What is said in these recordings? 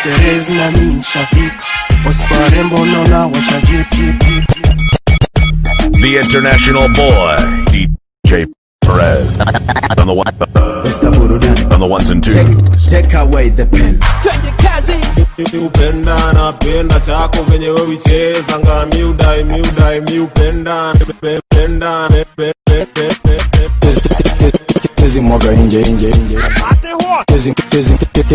Terezi na mimi nishafika. Wasiparembo naona washajipi. The international boy, DJ Perez. On the one, Mr. Burudani. on the ones and twos. Take away the pen. Upenda na penda chako venye wewe cheza nga miudai upenda Tezi mwaga inje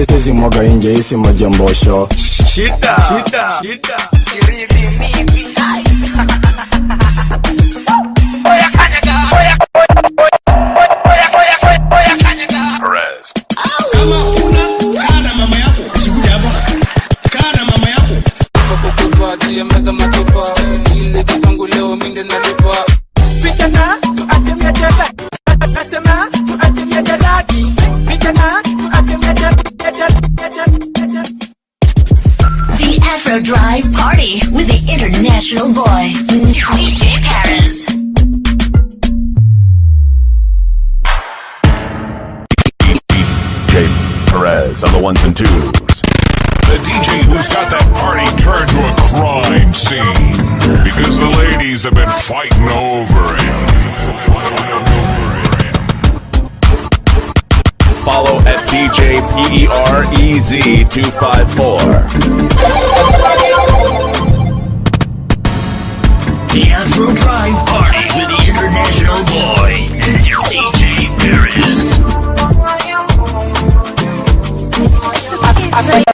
Tezi mwaga inje isi majambosho Shida Kiridi mimi Oya kanyaga Perez. Kama una kana mama yako usikuja hapa. Kana mama yako. Kukupa jia meza matupa ile kipangu leo minde nalipa. Vijana tuache miadala. Nasema tuache miadalati. Vijana tuache miadalati. The Afro Drive Party with the international boy, DJ Perez. DJ Perez on the ones and twos. The DJ who's got that party turned to a crime scene because the ladies have been fighting over him. Follow at DJ PEREZ254. The Afro Drive Party with the international boy, DJ Perez.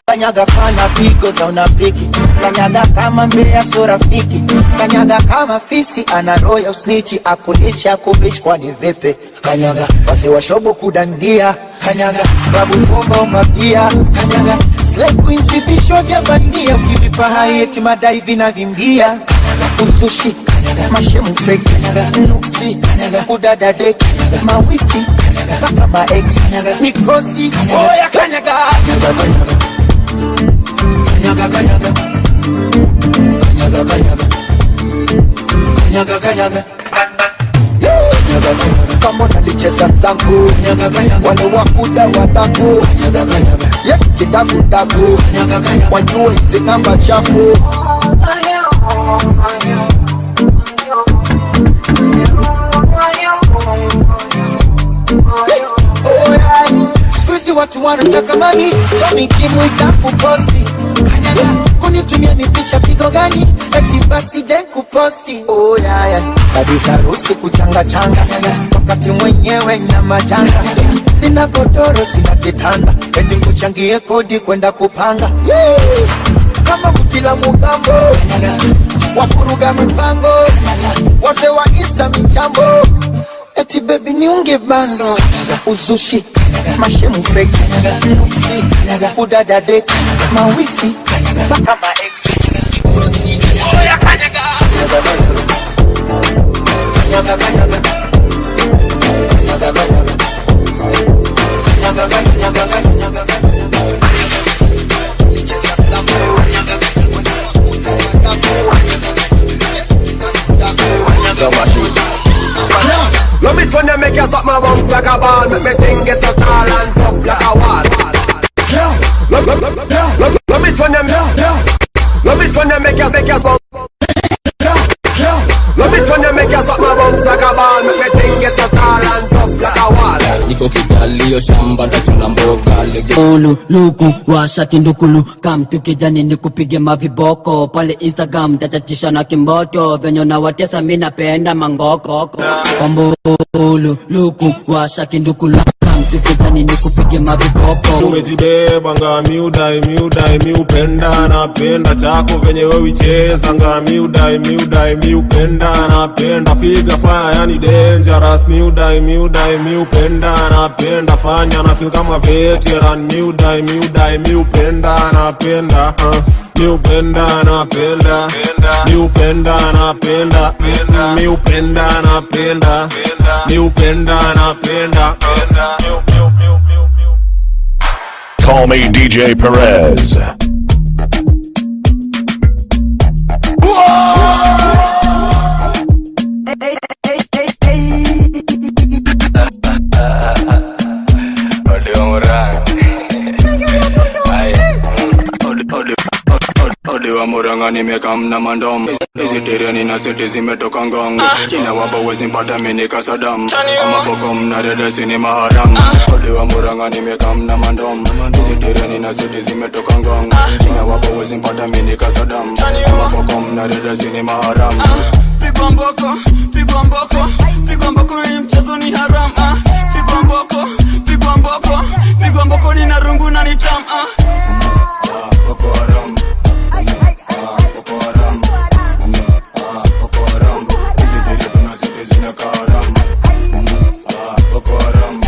Kanyaga kana pigo za unafiki. Kanyaga kama mbea so rafiki. Kanyaga kama fisi ana roho ya usnichi. Akulisha kubish kwa ni vipi. Kanyaga wase wa shobo kudandia. Kanyaga babu bomba umabia. Kanyaga slay queens vipisho vya bandia. Ukivipa hai eti madai vina vimbia. Kanyaga usushi. Kanyaga mashemu fake. Kanyaga nuksi. Kanyaga udada dek. Kanyaga mawifi. Kanyaga baka ma ex. Kanyaga mikosi. Oya kanyaga. Kanyaga Kanyaga kanyaga Kanyaga Kanyaga Kanyaga kama nalicheza sangu wale wakuda wadaku yeah kitabu daku wajue hizi namba chafu squeeze watu wanataka mani so mikimu itakuposti kanyaga kunitumia ni picha pigo gani eti basi den kuposti oh yeah yeah kabisa rusi kuchanga changa wakati mwenyewe na majanga sina godoro sina kitanda eti kuchangie kodi kwenda kupanga yeah. Kama mutila mugambo wafuruga mpango wase wa insta michambo eti baby niunge bando uzushi mashemu fake nuksi udada dek mawifi baka ma ex oya kanyaga kanyaga kanyaga kanyaga kanyaga nicheza sambo Love it when you make you suck my bones like a ball. Make me think it's so tall and tough like a wall. Love it when you make you suck. Love it when you make you suck my bones like a ball. Make me think it's so tall and tough like a wall. Niko kitalio shamba ndachuna mboga Olu, luku, washa kindukulu Kam tukijani nikupige maviboko Pale Instagram tatatisha na kimboto Venyo na watesa mina penda mangoko Olu, luku, washa kindukulu Kam tukijani nikupige maviboko Tumejibeba nga miudai miupenda napenda chako venye wewe cheza nga miudai miupenda napenda figa fire yani dangerous miudai miupenda napenda fanya na feel kama veteran miudai miupenda napenda miupenda napenda miupenda napenda miupenda napenda miupenda napenda. Call me DJ Perez. wa Murang'a nimekam na mandom. Hizi tereni na seti zimetoka ngong. China wapa wezi mpata mini kasadam. Ama bokom na redesi ni maharam. Odi wa Murang'a nimekam na mandom. Hizi tereni na seti zimetoka ngong. China wapa wezi mpata mini kasadam. Ama bokom na redesi ni maharam. Pigwa mboko, pigwa mboko, pigwa mboko ni mchezo ni haram. Pigwa mboko, pigwa mboko, pigwa mboko ni na rungu na ni tam. Boko haram. Boko haram. Boko haram. Hizi tereni na seti zimetoka haram. Boko haram.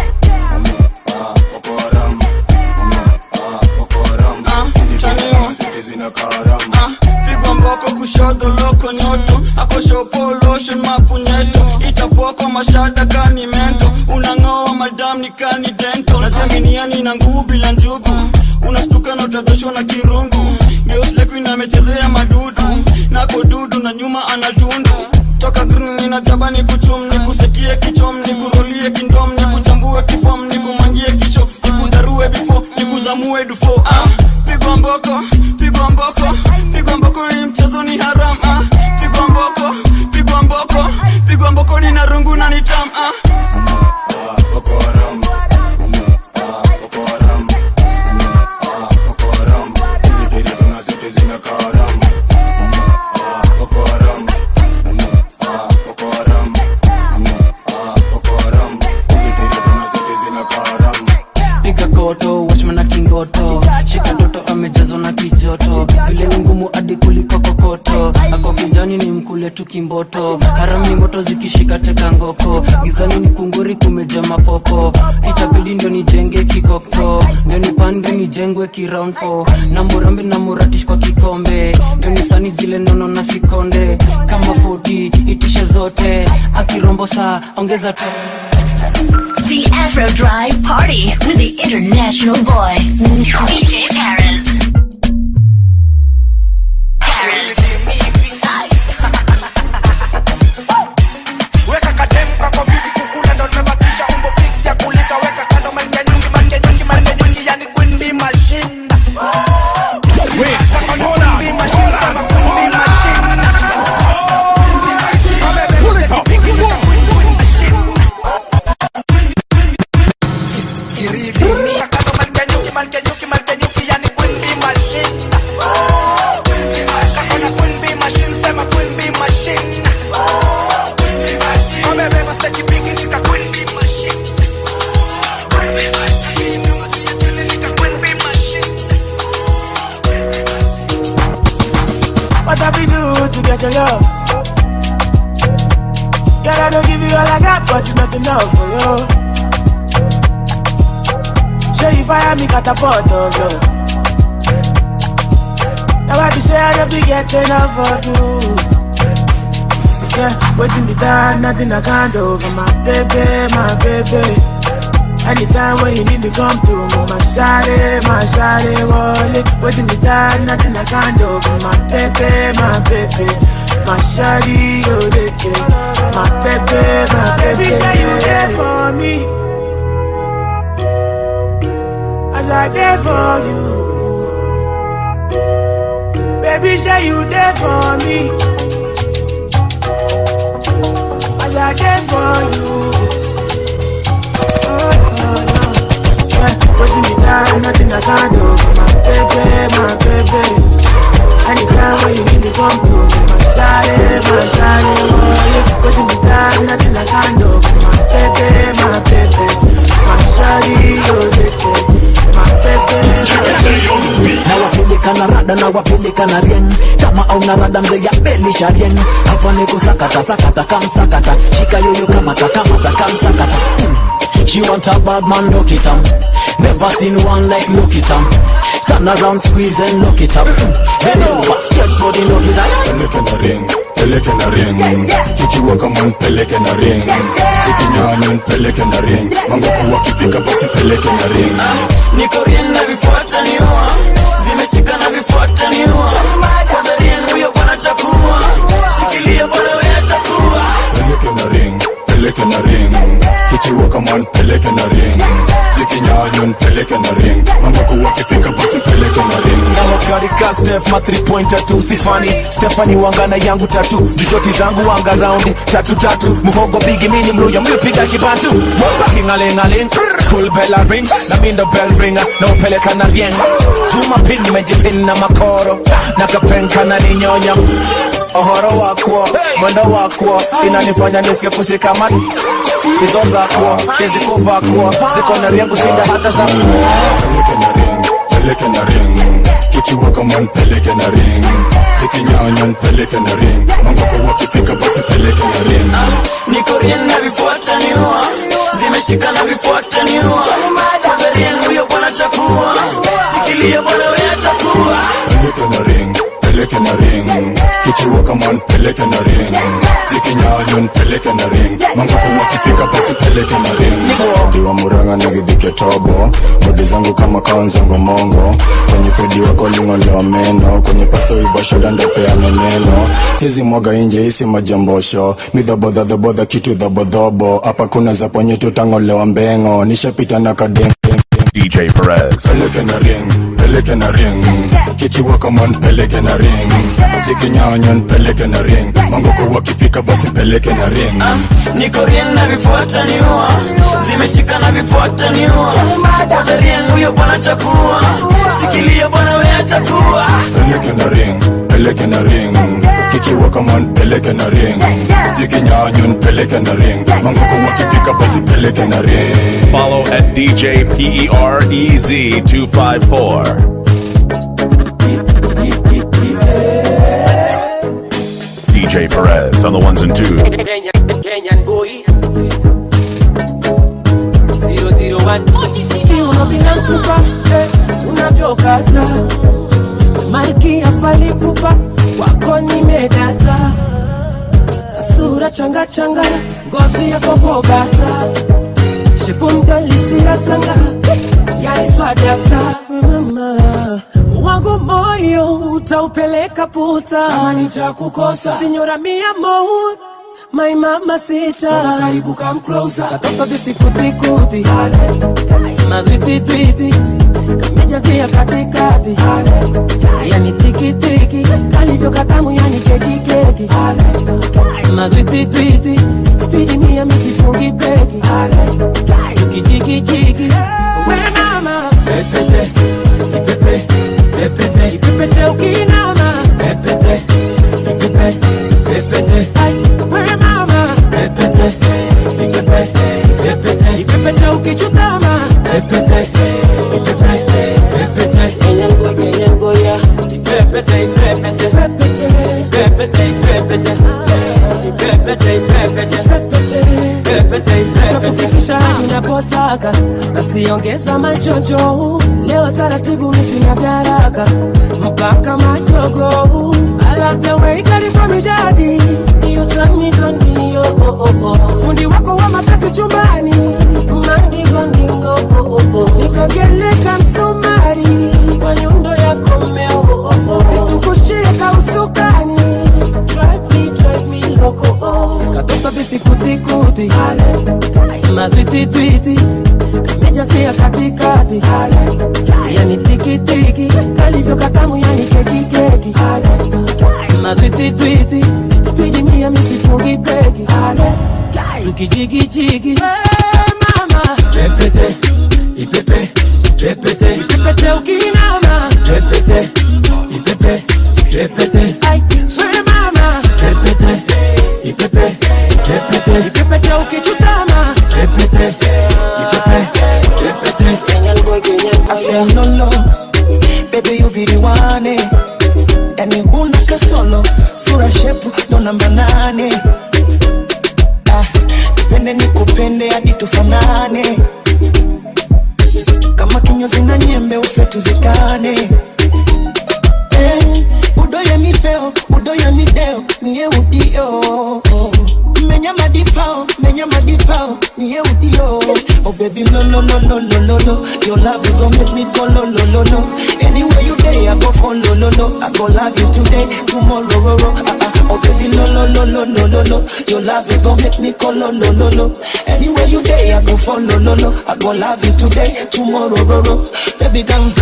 Boko haram. Boko haram. Hizi tereni na seti zimetoka haram. Pigwa mboko kushoto loko nyoto. Ako shopo lotion mapunyeto. Itapoa kwa mashada kani mento. Unangoa madam ni kani dento. Naziaminiani na nguvu bila njubu. Unastuka na utadhoshwa na kirungu. Geus lekwina amechezea madudu. Nako dudu na nyuma anatundu. Toka green nina jaba ni kuchum. Ni kusetie kichom, ni kurolie kindom. Ni kuchambue kifom, ni kumangie kisho. Ni kudarue bifo, ni kuzamue dufo. Pigwa mboko, pigwa mboko, pigwa mboko ni mchezo ni haram. Pigwa mboko, pigwa mboko, pigwa mboko ni na rungu na ni tam. Boko haram. Boko haram. Boko haram. Hizi tereni na seti zimetoka haram. Boko haram. Boko haram. Boko haram. Hizi tereni na seti zimetoka haram. Piga koto, washma na kingoto. Shika toto amejazwa na kijoto. Vile ni ngumu hadi kuliko kokoto. Ako kijani ni mkule tu kimboto. Harami moto zikishika teka ngoko. Gizani ni kunguri kumeja mapopo. Itabidi ndio nijenge kikoko. Ndio nipande nijengwe kiround 4. Na murambe na muratish kwa kikombe. Ndio nisani zile nono na sikonde. Kama 40 itishe zote. Akirombo saa ongeza to. The Afro Drive Party with the international boy, DJ Perez. Weka katemka kwa vidi kukula ndo nimebakisha umbo fix ya kulika. Weka kando mange nyungi yani Queen Bee Machine. Queen Bee Machine kama Queen Bee Machine. Malke nyuki yani Queen Bee Machine. Kakona Queen Bee Machine sema Queen Bee Machine. Bebe mastaki pingi nika Queen Bee Machine. What have we do to get your love? Girl, I don't give you all I got, but it's not enough for you. Say you fire me catapult of love. Now I be say I don't be getting enough of you. Yeah, waiting me down, nothing I can't do for my baby, my baby. Anytime when you need me come through, my shawty, wallet. Waiting me down, nothing I can't do for my baby, my baby. My shawty, oh, my baby, my baby. Say you there for me. I there for you. Baby, say you there for me. As I there for you. Putting me down, nothing I can't do. My baby. Anytime when you need me come through. My shawty, putting me down, nothing I can't do. My baby. My shawty, oh, na wapeleka na rada na wapeleka na rien. Kama au na rada mze ya beli sharien. Hapa ni kusakata sakata kamsakata. Shika yoyo kamata kamsakata. She want a bad man, look it up. Never seen one like look it up. Turn around, squeeze and look it up. Bend over, straight for the look it up. Peleke na ring, kikiwa kama peleke na ring. Zikinyanya peleke na ring. Mambo kwa kifika basi peleke na ring. Niko rien na vifuata niua. Zimeshika na vifuata niua. Kwa rien huyo bwana chakua. Shikilia bwana wewe chakua. Peleke na ring, kikiwa kama peleke na ring. Zikinyanya peleke na ring. Mambo kwa kifika basi peleke na ring. Karika Steph ma 3 pointer tu sifani Stephanie wangana yangu tatu Jujoti zangu wanga roundi tatu Muhogo bigi mini mluya mlipiga kibantu Tingalingaling School bell ring Na mindo bell ringer Na upeleka na rieng Tuma pin nimejipin na makoro Nakapenka na ninyonya Ohoro wakwo Mwendo wakwo Inanifanya nisike kushika Izo zakwo Chezi kuvakwo Ziko na riengu shinda hata za Peleke na ring Kikiwa kama nipeleke na ring Zikinyanya nipeleke na ring Mangoko wakifika basi peleke na ring Niko rien na vifuata niua Zimeshika na vifuata niua Kwa rien huyo bwana chakua Shikilia bwana wea chakua Peleke na ring Kikiwa kama nipeleke na ring Zikinyanya nipeleke na ring Mangoko wakifika basi peleke na ring Diwa muranga nigidhike tobo Bodi zangu kama kawanzango mongo Kwenye pedi wako lingo leo meno Kwenye pasto iva shoda ndopea meneno Siezi mwaga inje isi majambosho Midhabodha kitu dhabodhobo Apa kuna za ponye tutango leo mbengo Nishapita na kadeng DJ Perez. Peleke na ring Kikiwa kama nipeleke na ring Zikinyanya nipeleke na ring Mangoko wakifika basi peleke na ring Niko rien na vifuata niua Zimeshika na vifuata niua Kwa rien huyo bwana chakua Shikilia bwana wea chakua Peleke na ring Kikiwa kama nipeleke na ring Zikinyanya nipeleke na ring Mangoko wakifika basi peleke na ring Follow at DJ PEREZ 254. DJ Perez on the ones and twos. Kenyan boy 001 Unapinga mfupa unavyokata Malki ya fali pupa wako nimedata Kasura changa ngozi ya kokobata Shepu mdalisi ya sanga Yani swadata Mama wangu moyo utaupeleka puta Kama nitakukosa Signora mi amor My mama sita Soma karibu come closer Katoka bisi kuti Madriti Kamejazia katikati Yani tiki Kalivyo katamu yani keki Madriti Speedy mia misifungi beki Tukijiki We mama Pepete Ipepete ukinama Pepete We mama Pepete Ipepete ukichutama Pepete Kenyan goya Pepete Takufikisha hadi napotaka Nasiongeza machojo Leo taratibu misina garaka Mpaka majogo I love the way karibu midadi You turn me Fundi wako wa mapesi chumbani Mandingo Nikogeleka msumari Kwa nyundo yako mmeo Nisukushika usukani Drive me loco Katoka bisi kuti Madriti Kamejazia katikati Yani tiki Kalivyo katamu yani keki Madriti Speedy mia misifungi beki Tukijiki Mama Pepete Ipepete ukinama Pepete We mama Pepete Ipepete ukichutama Pepete I say no Baby you be the one Yani huna kasolo Sura shepu ndo namba 8 Nipende nikupende hadi tufanane Kama kinyozi na nyembe ufe tuzikane Udoye mi feo, udoye mi deo Niye udio Menya madipao Niye udio Oh baby no Your love is gonna make me go lo Anywhere you day I go follow lo I go love you today, tomorrow Oh baby no Your love is gonna make me go lo Anywhere you day I go follow lo I go love you today, tomorrow Baby come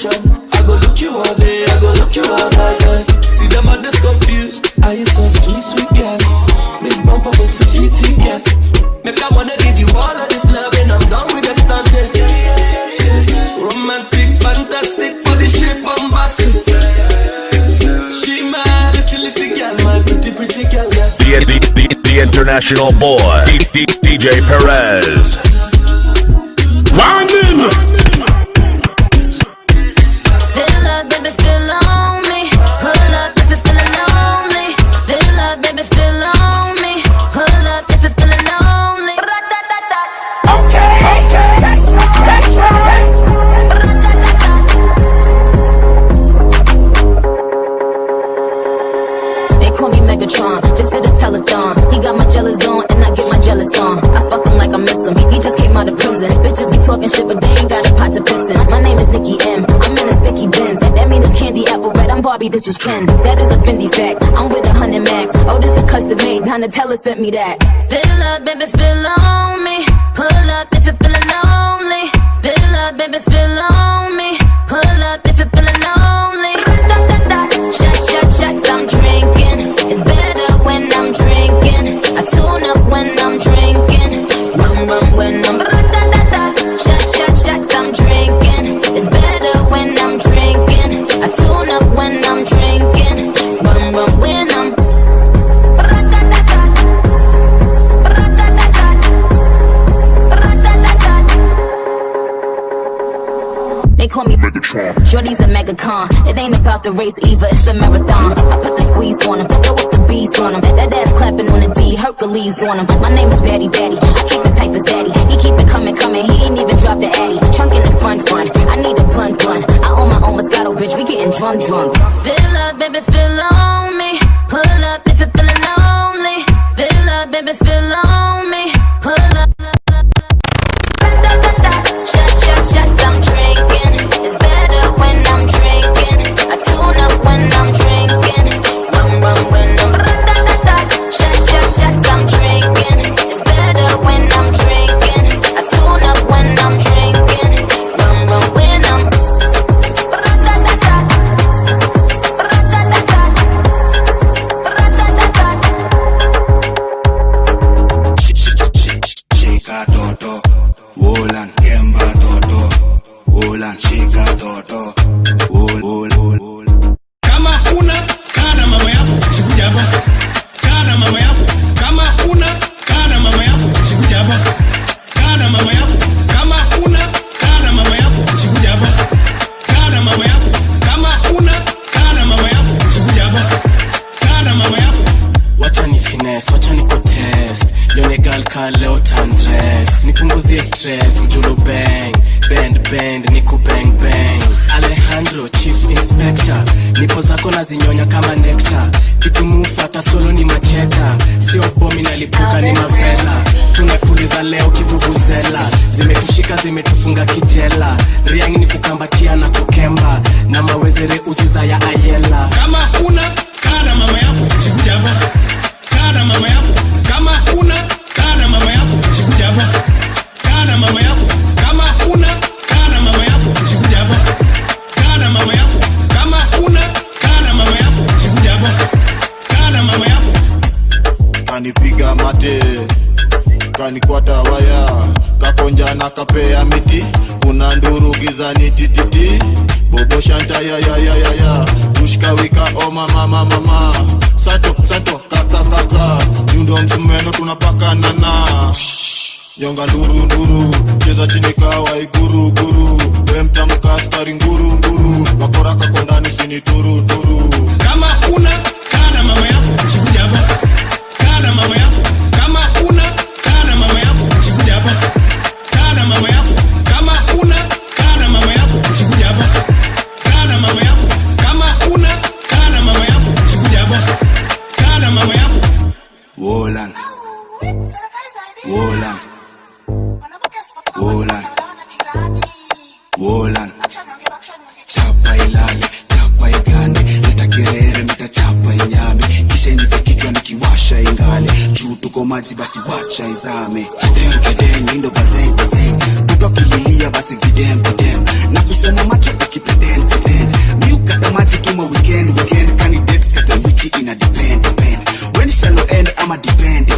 attention. I go look you all day, I go look you all night. See them at this confused. Are you so sweet, sweet girl? Big bumper was petite girl. Make I wanna give you all of this love and I'm done with the stunting. Romantic, fantastic, body shape bombastic. She my little girl, my pretty girl. The international boy, DJ Perez. Winding. Fill up, baby, fill on me. Pull up if you're feeling lonely. Fill up, baby, fill on me. Pull up if you're feeling lonely. Okay, that's right. They call me Megatron, just did a telethon. He got my jealous on, and I get my jealous on. I fuck him like I miss him. He just came out of prison. Bitches be talking shit, but they ain't got a pot to piss in. My name is Nicki M. I'm in a sticky Benz. That mean it's candy apple red. I'm Barbie, this is Ken. That is a Fendi fact. I'm with 100 max. Oh, this is custom made. Donatella sent me that. Fill up, baby, fill on me. Pull up if you're feeling lonely. Fill up, baby, fill on me. Pull up if you're feeling lonely. Shots, I'm drinking. It's better when I'm drinking. I tune up when I'm drinking. Rum when I'm shots, I'm drinking. It's better when I'm drinking. I tune up when I'm drinking. Rum when I'm They call me Megatron. Shorty's a megacon. It ain't about the race either, it's a marathon. I put the squeeze on him, throw up the beast on him. That ass clapping on the D, Hercules on him. My name is Batty Batty, I keep it tight for Zaddy. He keep it coming, he ain't even dropped the Addy. Trunk in the front, I need a blunt. I own my own Moscato, bitch, we getting drunk. Fill up, baby, fill on me. Pull up if you're feeling lonely. Fill up, baby, fill on me. Pull up. Shots, I'm drinking. It's better when I'm drinking. I tune up when I'm drinking. Rum when I'm shots, I'm drinking. It's better when I'm drinking. I tune up when I'm drinking. Rum when I'm Chica Toto, Wolan, Kemba Toto, Wolan, Chica Toto, Wol. Kama kuna kana mama yako usikuja hapa. Kana mama yako. Kama kuna kana mama yako usikuja hapa. Kana mama yako. Kama kuna kana mama yako usikuja hapa. Kana mama yako. Kama kuna kana mama yako usikuja hapa. Kana mama yako. Wacha ni finesse, wacha ni contest. Yone girl ka leo tandress. Nipunguzie stress, mjulu bang. Bend, niku bang. Alejandro, chief inspector. Nipo zako na zinyonya kama nectar. Kitu mufata solo ni macheta. Sio bomi nalipuka ni mavela. Tunapuliza leo kivuvuzela. Zimetushika zimetufunga kijela. Riang ni kukambatia na kukemba. Na mawezere uziza ya ayela. Kama kuna kana mama yako usikuja hapa. Kana mama yako. Kama kuna kana mama yako usikuja hapa. Kana mama yako. Kama kuna kana mama yako usikuja hapa. Kana mama yako. Kama kuna kana mama yako usikuja hapa. Kana mama yako. Kanipiga mate, kanikwata waya, kakonja na kapea miti, kuna nduru gizani tititi, bobo shanta ya, dushka wika o mama, santo kaka, nyundo msumeno tunapaka nana, nyonga nduru, cheza chini kawa iguru, wemta mkaskari nguru, wakora kakondani sini turu. Kama kuna kana mama yako usikuja hapa. Kana mama yako. Kama kuna kana mama yako usikuja hapa. Kana mama yako. Kama kuna kana mama yako usikuja hapa. Kana mama yako. Kama kuna kana mama yako usikuja hapa. Kana mama yako. Wolan. Chapa ilale, chapa igande, nitakirere nitachapa inyame, kisha nitakichwa nikiwasha ingale, juu tuko maji basi wacha izame. Kideng, indo bazeng, tuko kililia basi gidem, na kusoma macho ukipedem. ama chituma weekend candidate kata wiki ina depend when shallow end ama depend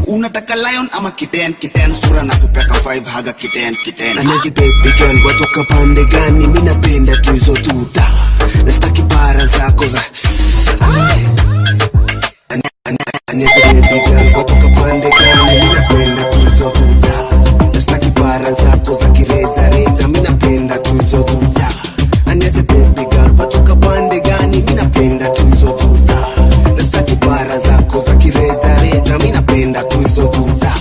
unataka lion ama kiden sura na kupeka 5 haga kiden anaji baby girl watoka pande gani mimi napenda tu hizo tuta nastaki bara zako za anaji baby girl watoka pande gani mimi napenda tu hizo tuta nastaki bara zako za kireja mimi napenda tu hizo tuta anaji baby girl watoka pande gani mimi napenda tu hizo tuta nastaki bara zako za kireja mimi napenda tu hizo tuta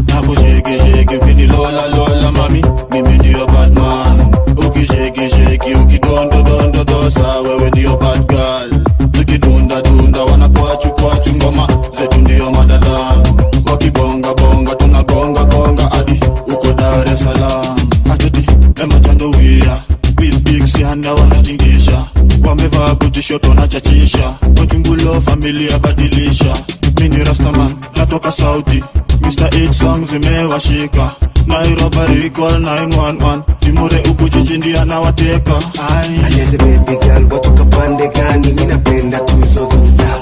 nakushake ukinilola mami mimi ndio bad man ukishake ukidondo sa wewe ndio bad girl ukidunda wanakwachu ngoma zetu ndio madadan wakibonga tunagonga hadi uko Dar es Salaam atoti emachandowia Bill Big si handa wanatingisha wamevaa buti shoto na chachisha wachungulo familia badilisha mini rastaman natoka Saudi Mr. 8 songs zimewashika Nairobi call 911 Timore uku jijindia na wateka Anyeze baby girl watoka pande gani mimi napenda tu hizo dhudha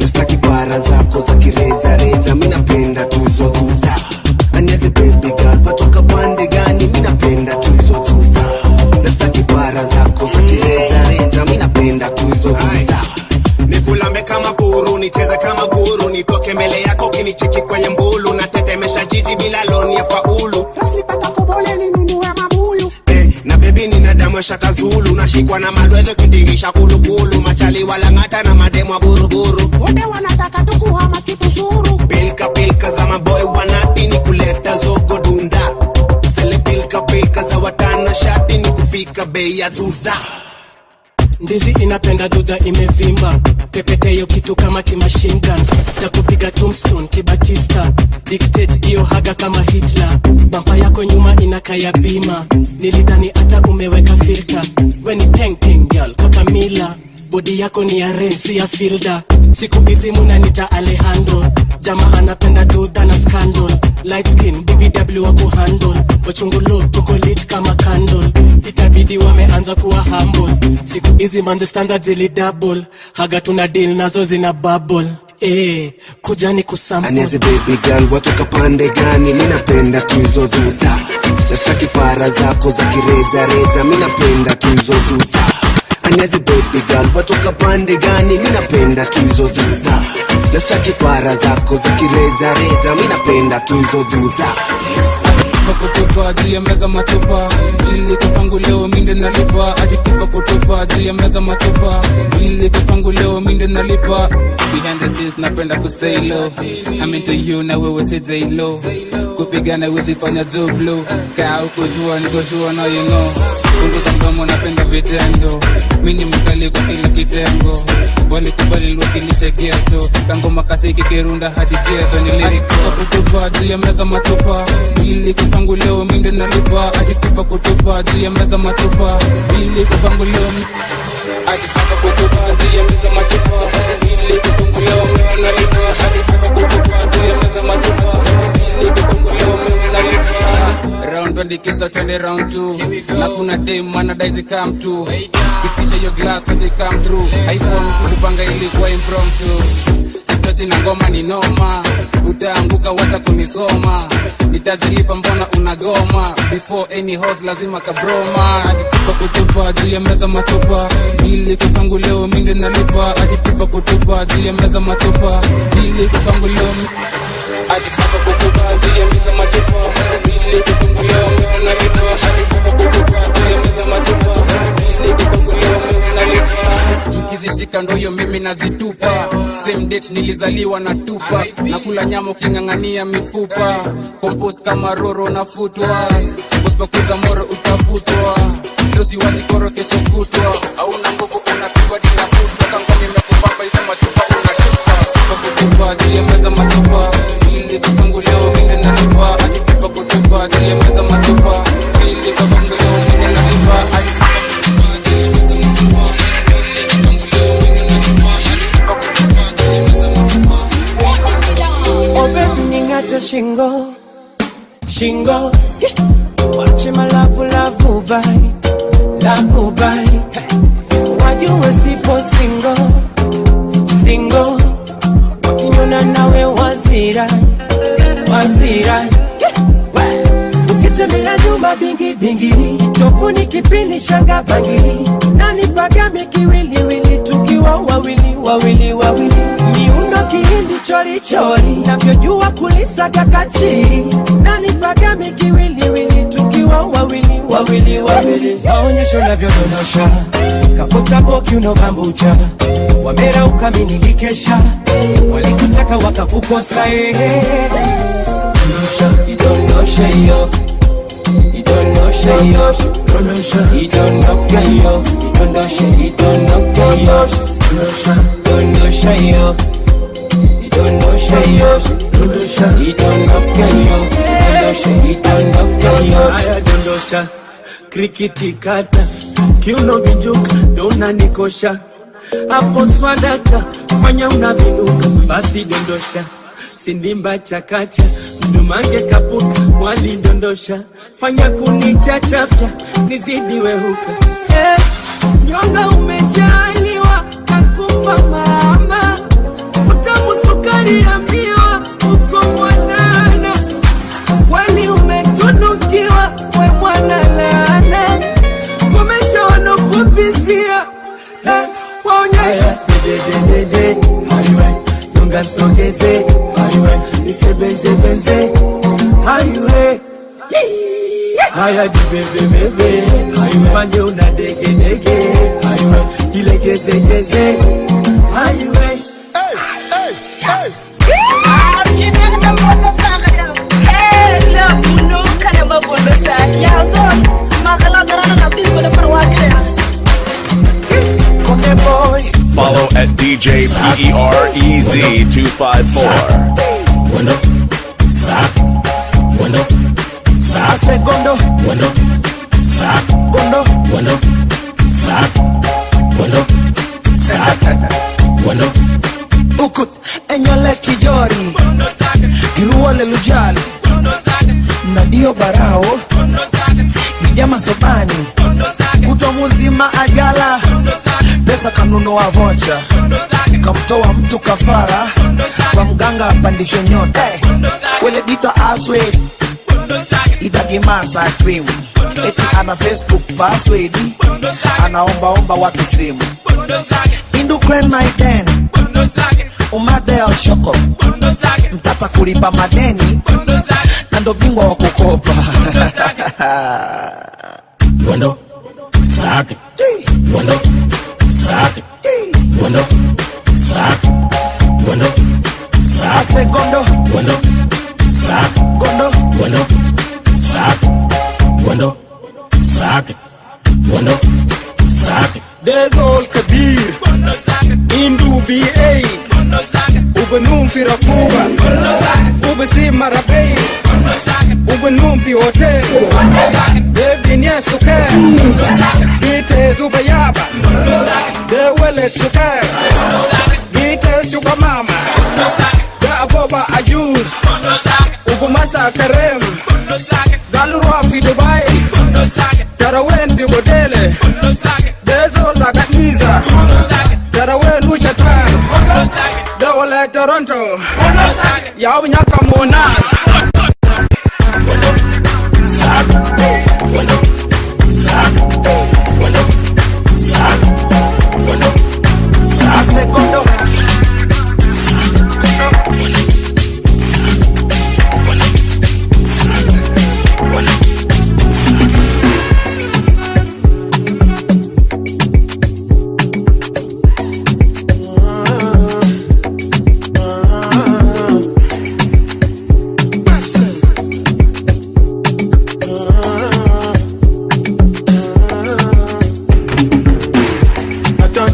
nastaki bara zako za kireja mimi napenda tu hizo dhudha Anyeze baby girl watoka pande gani mimi napenda tu hizo dhudha nastaki bara zako za kireja mimi napenda tu hizo dhudha Nikulambe kama buru, nicheze kama guru, nitoke mbele yako kinicheki kwenye mbulu, natetemesha jiji bila loni ya faulu. Rasni pata kubole ni nundu ya mabuyu. Na baby nina damu ya Shaka Zulu, nashikwa na malwedho kitingisha kulukulu, machali wala ngata na mademu wa buruburu. Wote wanataka tukuhama kitu suru. Pilka za maboy wanati ni kuleta zogo dunda. Sele pilka za watana shati ni kufika bei ya dhudha. Ndizi inapenda duda imevimba pepete yo kitu kama kimachine gun takupiga tombstone kibatista dictate iyo haga kama Hitler bampa yako nyuma inakaya bima nilidhani hata umeweka filter when painting girl Kakamila body yako ni ya Renzi ya Fielder siku hizi munanita Alejandro jamaa anapenda duda na scandal light skin BBW wa kuhandle wachungulo tuko lit kama candle itabidi wameanza kuwa humble siku hizi man the standards zili double haga tuna deal nazo zina bubble kujani kusample Anyeze baby girl watoka pande gani mimi napenda tu hizo dhudha nastaki para zako za kireja mimi napenda tu hizo dhudha Anyeze baby girl watoka pande gani mimi napenda tu hizo dhudha nastaki para zako za kireja mimi napenda tu hizo dhudha kutupa juu ya meza matupa ili kupangu leo minde nalipa ajitupa kutupa juu ya meza matupa ili kupangu leo minde nalipa behind the scenes napenda kustay low I'm into you na wewe si day low kupigana wezi fanya jublo kaa ukujua nikoshua na you know kunduza mdomo napenda vitendo mini mkali kwa kila kitengo walikubali nwakilishe ghetto tango makasi kikirunda hadi ghetto nilirikuwa kutupa juu ya meza matupa ili kupangu leo minde nalipa ajitupa kutupa juu ya meza matupa ili kupangu leo ajitupa kutupa juu ya meza matupa ili kupangu leo minde nalipa ajitupa kutupa juu ya meza matupa ili kupangu leo minde nalipa round 1 kisa twende round 2 na kuna day mana daizi come to kipisha your glass wache come through iPhone tukupanga ilikuwa impromptu sitoti na ngoma ni noma utaanguka wacha kunisoma nitazilipa mbona unagoma before any house lazima kabroma ajitupa kutupa juu ya meza matupa ili kupangu leo minde nalipa ajitupa kutupa juu ya meza matupa ili kupangu leo ajitupa kutupa juu ya meza matupa ili kupangu leo minde nalipa ajitupa kutupa juu ya meza matupa ili kupangu leo minde nalipa mkizishika ndoyo mimi nazitupa same date nilizaliwa na tupa nakula nyama ukingangania mifupa compost kama roro na futwa usipokuza moro utafutwa leo siwazi koro kesho kutwa hauna nguvu unapigwa dina kutwa kangoni nimekupamba hizo machupa unatupa kutupa juu ya meza matupa ili kupangu leo minde nalipa ajitupa kutupa juu ya meza matupa ili kupangu leo minde nalipa Shingo, watch my love bite. Wajue nawe wazira wazira ukitembea nyumba bingi bingi tofuni kipini shanga bangili nani pagame kiwiliwili tukiwa wawili wawili wawili miundo kihindi chori chori navyojua kulisa kakachi nani pagame kiwiliwili tukiwa wawili wawili wawili maonyesho navyodondosha kapota boki unobambucha wamera ukaminikikesha walikutaka wakakukosa idondosha iyo idondosha iyo idondoka iyo idondosha idondoka iyo idondosha iyo idondosha iyo idondoka iyo idondosha idondoka iyo aya dondosha krikiti kata kiuno bijuka dona nikosha hapo swadata fanya unabinuka basi dondosha sindimba chakacha mdumange kapuka mwali dondosha fanya kunichachafya nizidi wehuka nyonga umejaliwa kakumba mama utamu sukari ya miwa uko mwanana wali umetunukiwa we mwana lana kumesha wanokuvizia waonyesha dede highway nyonga sogeze highway nisebenze benze highway haya jibebe fanye una dege dege highway ilegeze geze highway Follow at DJ PEREZ254. Bueno, sa, bueno, sa, segundo, bueno, sa, gondo, bueno, sa, bueno, sa, bueno. Ukut, enyole kijori, giruole lujali, nadio barao, gijama sobani, kutwa muzima ajala, pesa kanunua vocha, kamtoa mtu kafara, kwa mganga apandishe nyota, wele dita aswed, idagimasa cream, eti ana Facebook password, anaomba watu simu, indu clan my den, umadeo shoko, mtata kulipa madeni, nando bingwa wa kukopa. Bueno, saque, bueno, saque, bueno, saque, bueno, saque, segundo, bueno, saque, gondo, bueno, saque, bueno, saque, bueno, saque. Dezol Kabir Indu B.A. Ubenum Firakuba Ubesi Marabey Ubenum Pi Hotel Devinya Sukar Bite Zubayaba Dewele Sukar Bite Sugar Mama Da Aboba Ayuz Ubumasa Karem Galurwa Fi Dubai Tarawenzi Modele Dezo Laganiza Tarawe Lucha Tan Dawale Toronto Yao Nyaka Monas segundo,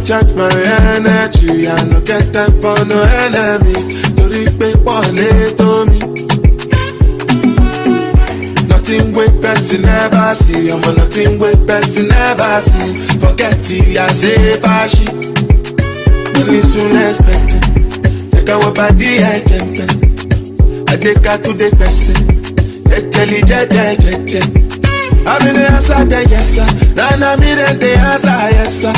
Charge my energy, I no get time for no enemy. Tori pe pole to me. Nothing with person never see, I'm nothing with person never see. Forget it, I say fashi. Really soon expected. Take our body, I jump. I take her to the person. Jelly, je. I'm in the answer, yes sir. Then I'm in the answer, yes sir.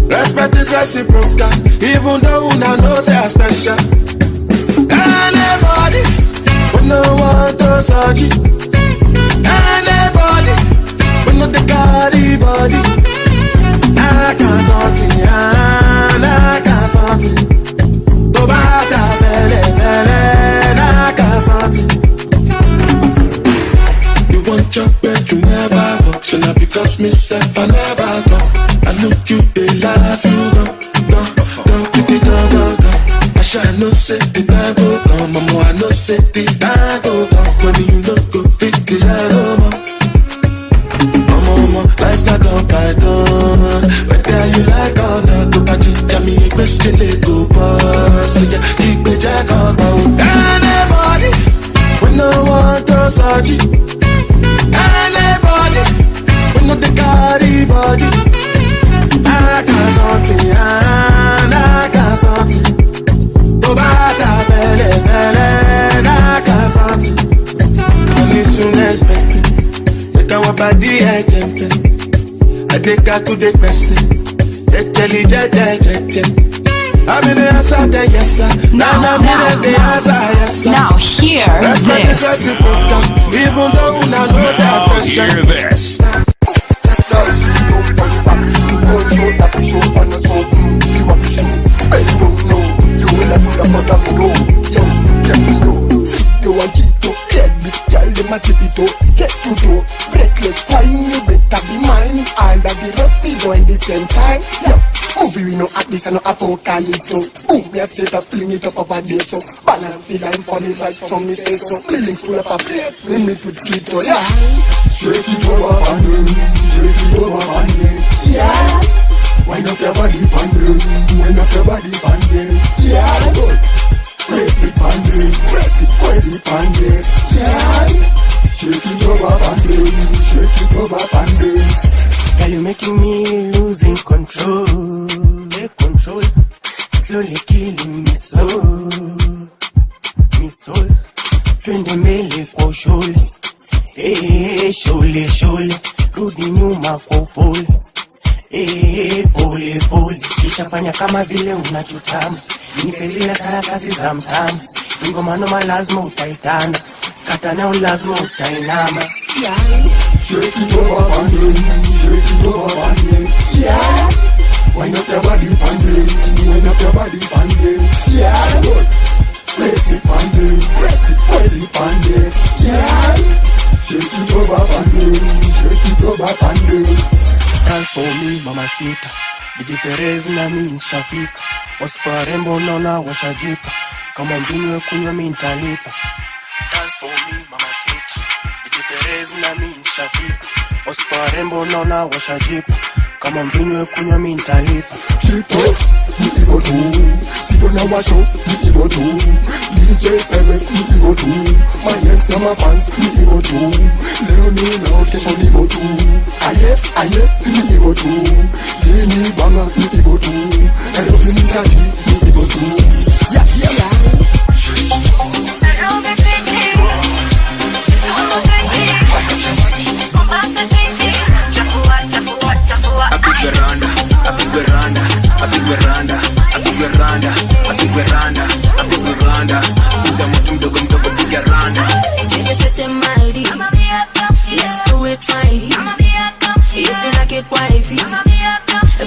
Respect is reciprocal, even though una know say I'm special. Saji. Anybody, when not the carry body. I can't sorti, I can't sorti. Go back to fele, I can't sorti. You want your bed, you never go. Should not because myself, I never go. I look you, they laugh, you go. Go. I shall not say the time go come. Mama, I know say the time go come. When you look go fit the aroma. Mama, life not gone by gone. Whether you like or not, go back to me. You best kill it, go boss. So yeah, keep me jack on bout. Anybody, when no one does Saji. Anybody, when not the carry body. I can't sorti, I can't sorti. Bata fele, I can't sorti. Only soon expected. Take our body agent. I take her to the person. I'm in the answer, yes sir. Now I'm in the answer, yes sir. Now hear this. Even though I know that's special. Hear this. You want it to get me, girl, them a tip it up, get to do. Breathless time, you better be mine. All of the rest be going the same time. Yeah, movie we know at this and no apocalypto. Boom, me a set a fling it up over there so balance the line for me right from me say so. Feelings full of a place, limit with keto, yeah. Shake it over and then, shake it over and then, yeah. Wind up your body and then, wind up your body and then, yeah, good. Press it pandey, press it pandey, yeah. Shake it over pandey, shake it over pandey. Girl, you making me losing control, control. Slowly killing me soul. Twende mbele kwa ushole, shole, rudi nyuma kwa upole, pole, kisha fanya kama vile unachotama. Nipe zile sarakasi za mtamu. Ngomano lazima utaitana. Katana lazima utainama. Shake it over and then, shake it over and then, yeah. Wind up your body and then, wind up your body and then, yeah. Press it and then, press it and then, yeah. Shake it over and then, shake it over and then. Dance for me, mamacita. DJ Perez na mimi nishafika. Wasiparembo naona washajipa. Kama mvinyo kunywa mimi nitalipa. Dance for me mamacita. DJ Perez na mimi nishafika. Wasiparembo naona washajipa. Kama mvinyo kunywa mimi nitalipa. Keep up, ni hivyo tu. Siko na washo, ni hivyo tu. DJ Perez ni hivyo tu. My ex na my fans ni hivyo tu. Leo ni na kesho ni hivyo tu. Aye, ni hivyo tu. Yeni banga ni hivyo tu. Everything is happy ni hivyo tu. Yeah. Randa, kuja mtu mdogo piga randa. Sete mighty, let's do it right. If you like it wifey,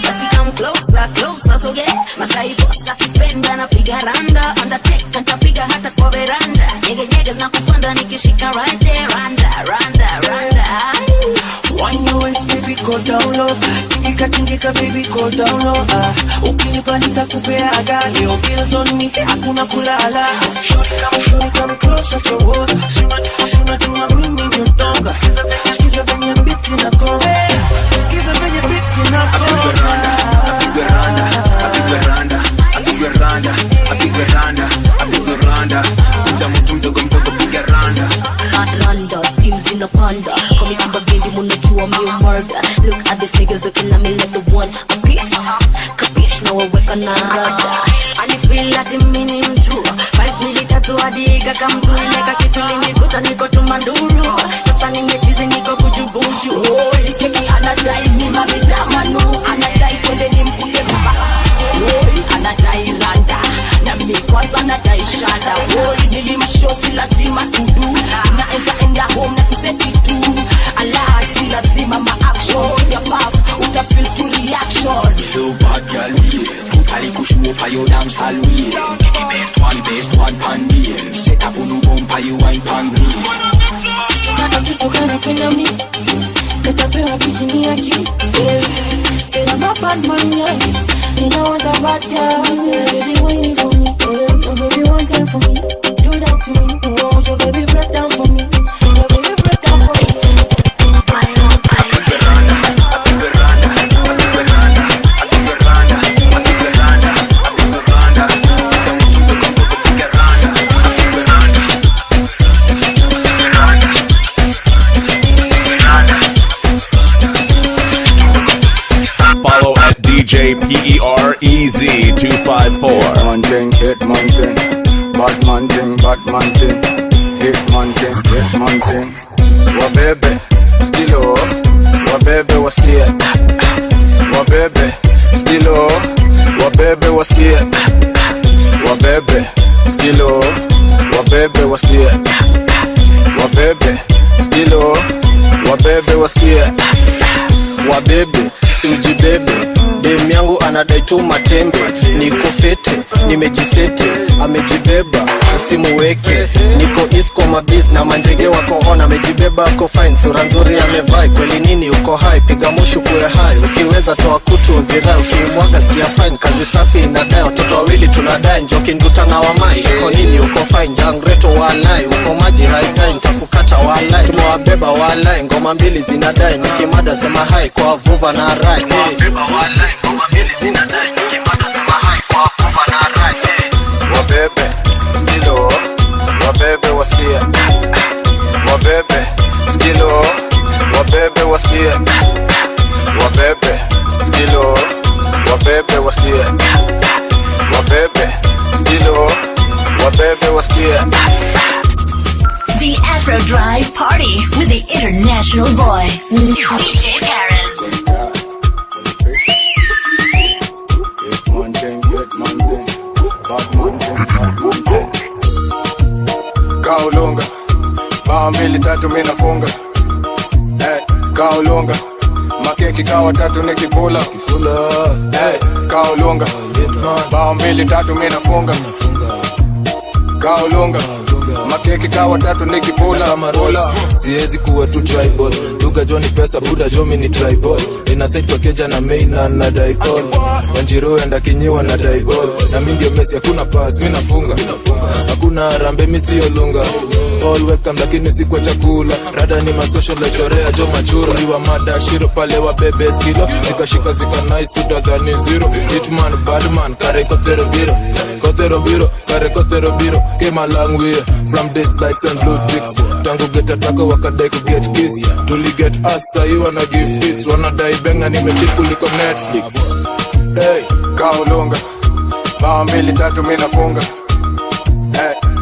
basi come closer, so get Masai bossa, kipenda na piga randa. Undertake, nitapiga hata kwa veranda. Nyege na kupanda nikishika right there. Randa. Wine your waist, baby, go down low. Tingika, baby, go down low. Ukinipa nitakupea agani. Your bills on me, hakuna kulala. Shorty come closer to water. Unajua mimi ndio tonga. Sikiza venye biti na konga. Sikiza venye biti na konga. Apigwe randa. Kuja mtu mdogo piga randa. Randa, steals in the panda. Come in the baby, munajua me murder. Look at these niggas looking at me like the one a piece. Capiche, now I work on another. And you feel like a mini mtu 5 minutes to adiga kamzuri. Neka kitu linikuta niko tumanduru. Sasa nimetizi niko buju. Keki anadai ni mabitamanu. Anadai kwende ni mkunde mba. Anadai randa. Na mimi kwanza nadai shada. Nilimshosi lazima tudu. Na how you wine on me. Ukitokana penda mi nitapewa kichini yaki. Say I'm a bad man, yeah. You know what a bad girl. Baby waiting for me, oh baby one time for me. Do that to me, oh so baby break down for me. Yeah baby break down for me. Follow at DJ PEREZ 254. One thing, hit one thing, bad man thing, hit one thing. Wabebe, skilo, wabebe wasikie. Wabebe, skilo, wabebe wasikie. Wabebe, skilo, wabebe wasikie. Wabebe, skilo, wabebe wasikie. Wabebe, si ujibebe. Dem yangu anadai tu matembe. Niko fete, nimejisete. Amejibeba, usimuweke. Niko east kwa mabiz na manjege wako on. Amejibeba ako fine, sura nzuri amevai. Kweli nini uko high, piga mushu kuwe high. Ukiweza toa kutu uzirai, ukimwaga sikia fine. Kazi safi inadai, watoto wawili tunadai. Njoki nduta na wamai, uko nini uko fine. Jangreto walai, uko maji haidai. Nitakukata walai, tumewabeba walai. Ngoma mbili zinadai, nikimada sema hai. Kwa vuva na rai, Wabebe, skilo, wabebe wasikie. Wabebe, skilo, wabebe wasikie. Wabebe, skilo, wabebe wasikie. Wabebe, skilo, wabebe wasikie. The Afro Drive Party with the international boy, DJ Perez. Kaulunga, bao mbili tatu mina funga. Kaulunga, makeki kawa tatu nikipula. Kaulunga, bao mbili tatu mina funga. Kaulunga, makeki kawa tatu nikipula. Siwezi kuwa tu tribal. Duga Johnny pesa buda Jomi ni tribal. Inaset kwa keja na main na daikol. Wanjiru enda kinyiwa na daibol. Na mimi ndio Messi hakuna pass, mimi nafunga. Hakuna rambe mimi sio lunga. All welcome lakini si kwa chakula. Rada ni masocial lechorea jo machuro. Liwa mada shiro pale wa bebe skilo. Nikashika zika nice tudada ni zero. Hitman badman kare kotero biro. Kotero biro, kare kotero biro. Came a long way from this lights and blue ticks. Tangu get ataka wakadai ku get kiss. Tuli get us say you wanna give this. Wanna die benga nimechiku liko Netflix. Hey, Kaulunga, bao mbili tatu mina funga.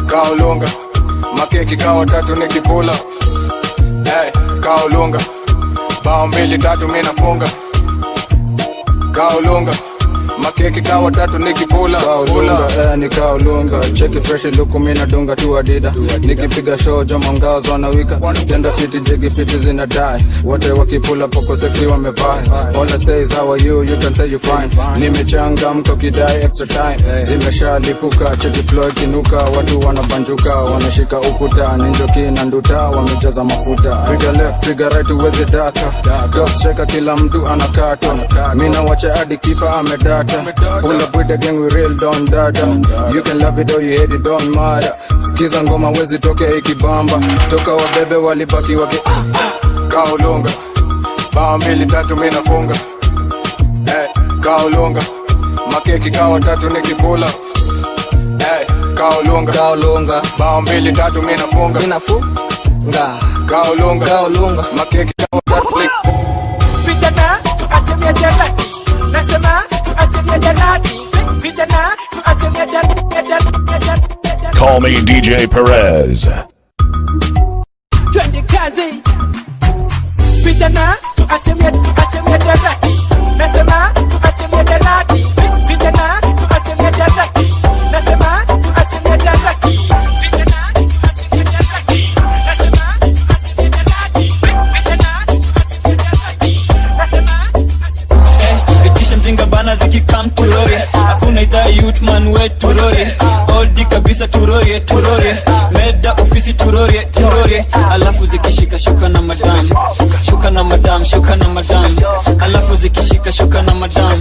Kaulunga, makeki kawa tatu nikipula. Kaulunga, bao mbili tatu mina funga. Kaulunga, makeki kawa tatu nikipula. Kaulunga, ni kaulunga. Cheki fresh luku mina dunga tu adida. Nikipiga show joma mgazo wanawika. Senda fiti jigi fiti zinadai. Wote wakipula poko sexy wamevai. All I say is how are you, you can say you fine. Nimechanga mko kidai extra time. Zimesha lipuka, cheki flow kinuka. Watu wanabanjuka, wanashika ukuta. Ninjoki na nduta, wamejaza mafuta. Piga left, piga right uweze data. Top sheka kila mtu anakata. Mina wacha adi kipa amedata. Pull up with the gang, we real don dada. You can love it or you hate it, don't matter. Skiza ngoma wezi toke ikibamba. Toka wabebe walibaki waki Kaulunga, bao mbili tatu mina funga. Kaulunga, makeki kawa tatu nikipula. Kaulunga, Kaulunga, bao mbili tatu mina funga. Kaulunga, makeki kawa tatu nikipula. Vijana tuache miadarati, nasema tuache miadarati. Vijana tuache miadarati. Call me DJ Perez. Twende kazi. Vijana tuache miadarati, nasema tuache miadarati. Vijana tuache miadarati, nasema tuache miadarati. Bana zikikam turore, hakuna idhaa youth man we turore. Odi kabisa turore, turore. meda ofisi turorie turorie, alafu zikishika shuka na madam, shuka na madam, shuka na madam, alafu zikishika shuka na madam,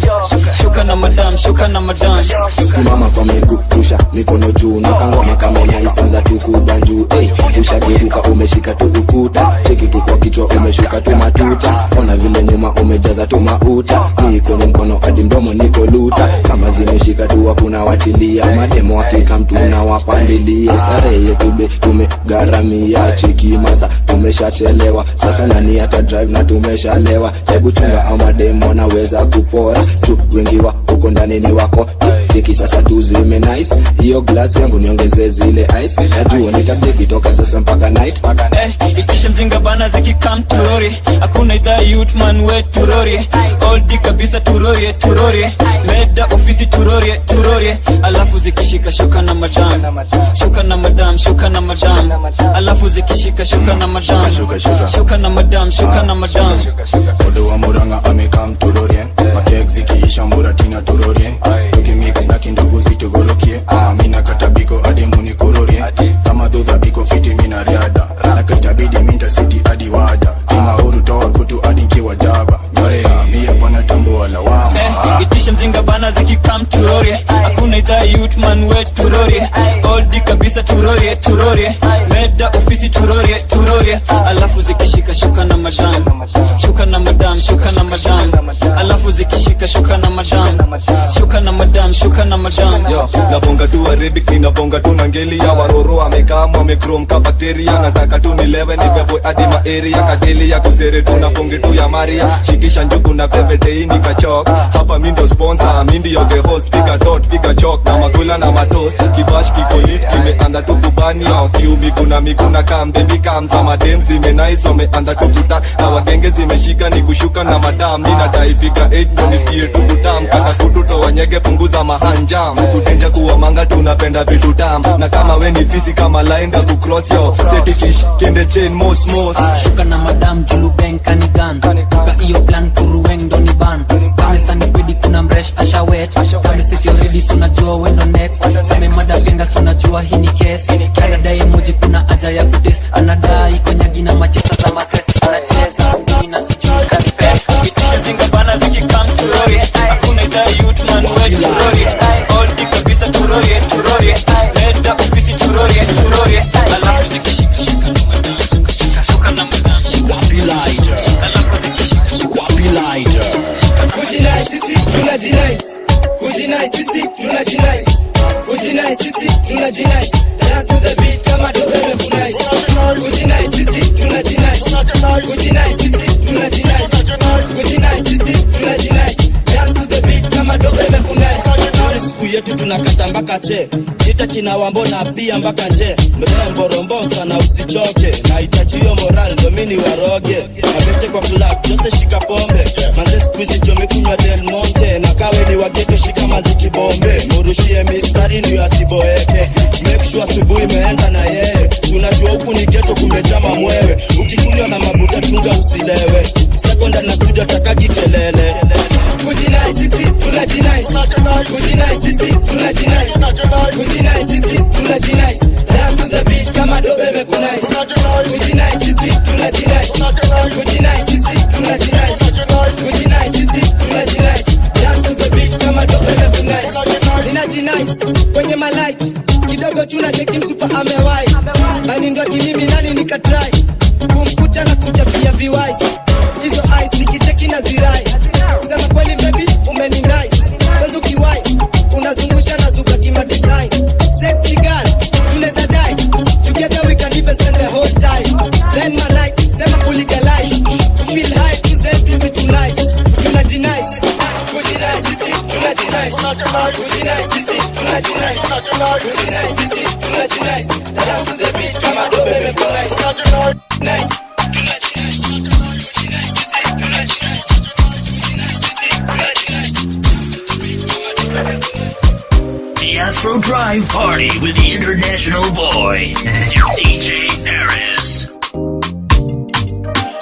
shuka na madam, shuka na madam. Simama kwa miguu, rusha mikono juu, na kangoma kama unaisanza tukubanju. Ushageuka umeshika tu ukuta, cheki tu kwa kichwa umeshuka tu matuta, ona vile nyuma umejaza tu mauta, ni kwenye mkono hadi mdomo niko luta, kama zimeshika tu hakuna wachilia, mademo hakika mtu na wapandilia, starehe yetu be tumegaramia, cheki masa tumeshachelewa, sasa nani hata drive na tumeshalewa, hebu chunga au mademo naweza kupora tu, wengi wa uko ndani ni wako, cheki sasa tu zime nice, hiyo glass yangu niongeze zile ice, najua nitabeki toka sasa mpaka night. Itisha mzinga bana zikikam turori, hakuna idhaa youth man we turori, all di kabisa turorie turorie, meda ofisi turorie turorie, alafu zikishika shuka na madam, shuka na madam, shuka na madam, alafu zikishika shuka na madam, shuka na madam, shuka na madam. Odo wa Muranga amekam turorie, makek zikiisha muratina turorie, tukimix na kindogo zitugorokie, mina katabiko adi muni kurorie, kama dudha iko fiti mina riada, na katabidi minta city adi wada, kima huru toa kutu adi nkiwa jaba, nyorea mia pana tambo wala wama. Itisha mzinga bana zikikam turorie, hakuna idhaa youth man we turorie, all di kabisa turorie turorie, meda ofisi turorie turorie, alafu zikishika shuka na madam, shuka na madam, shuka na madam, alafu zikishika shuka na madam, shuka na madam, shuka na madam. Yo, nabonga tu Arabic, ninabonga tu Nangeli ya waroro amekama amekrom ka bacteria, nataka tu nilewe nibebwe hadi ma area kadeli ya kusere tu na bonge tu ya Maria, shikisha njugu na pepete ini kachok, hapa mimi ndo sponsor, mimi ndio the host, piga dot piga chok na makula na matos, kibash kikolit kimeanda tu kubani, au kiumi kuna mikuna kam baby kam za madem zimenaiso wameanda kukuta, na wagenge zimeshika ni kushuka na madam, nina taifika 8 ndo nisikie tu kutam, kata kututo wanyege punguza mahanjam, kutenja kuwa manga tunapenda vitu tam, na kama we ni fisi kama laenda kucross yo, setikish kende chain mos mos, shuka na madam julu bang kanigan, kuka iyo plan kuruweng doni ban, kame sani pedi kuna mresh asha wet, kame seti already suna jua wendo next, kame mada benga suna jua hini case, kanadai emoji kuna aja ya kutis, anadai konyagi na machesa za makres, anacheza ina sijui kanipe, itisha zinga bana ziki come turorie, hakuna idhaa youth man we turorie, all di kabisa turorie turorie, meda ofisi turorie turorie, alafu zikishika shuka na madam, shuka na madam, Copylighter, copylighter. Kujinai sisi tunajinai, kujinai sisi tunajinai, kujinai sisi tunajinai, dance to the beat kama dobe mekunai, kujinai sisi tunajinai, kujinai sisi tunajinai, kujinai sisi tunajinai, dance to the beat kama dobe mekunai. Siku yetu tunakata mpaka che, kita kinawambona pia mpaka nje, mrembo rombo sana usichoke, na itajio moral ndo mini waroge, mabeste kwa club jose shika pombe, manze squeeze jome kunywa Del Monte, na kawe ni wageto shika maziki bombe, murushie mistari ndio asiboeke, make sure asubuhi meenda na yeye, tunajua huku ni geto kumejama mwewe, ukikunywa na mabuta tunga usilewe, sekonda na studio takagi kelele, kujinai sisi tunajinai, kujinai sisi tunajinai, kujinai sisi tunajinai, dance to the beat kama dobe mekunai, kujinai sisi tunajinai, kujinai sisi tunajinai, kujinai sisi tunajinai, dance to the beat kama dobe mekunai. Ninajinai kwenye malight kidogo tunacheki msupa amewai, bani ndo mimi nani nikatry kumkuta na kumchapia viwise, hizo eyes nikicheki na zirai, kusema kweli baby umeni nice, kwanza ukiwai unazungusha na zuka kima design, sexy girl tunaweza die together, we can even spend the whole time, then my life sema kulegalize, feel high tuze tonight, tunajinai, kujinai sisi tunajinai, kujinai sisi tunajinai, kujinai sisi tunajinai, dance to the beat kama dobe mekunai, nice The Afro Drive Party with the international boy, DJ Paris.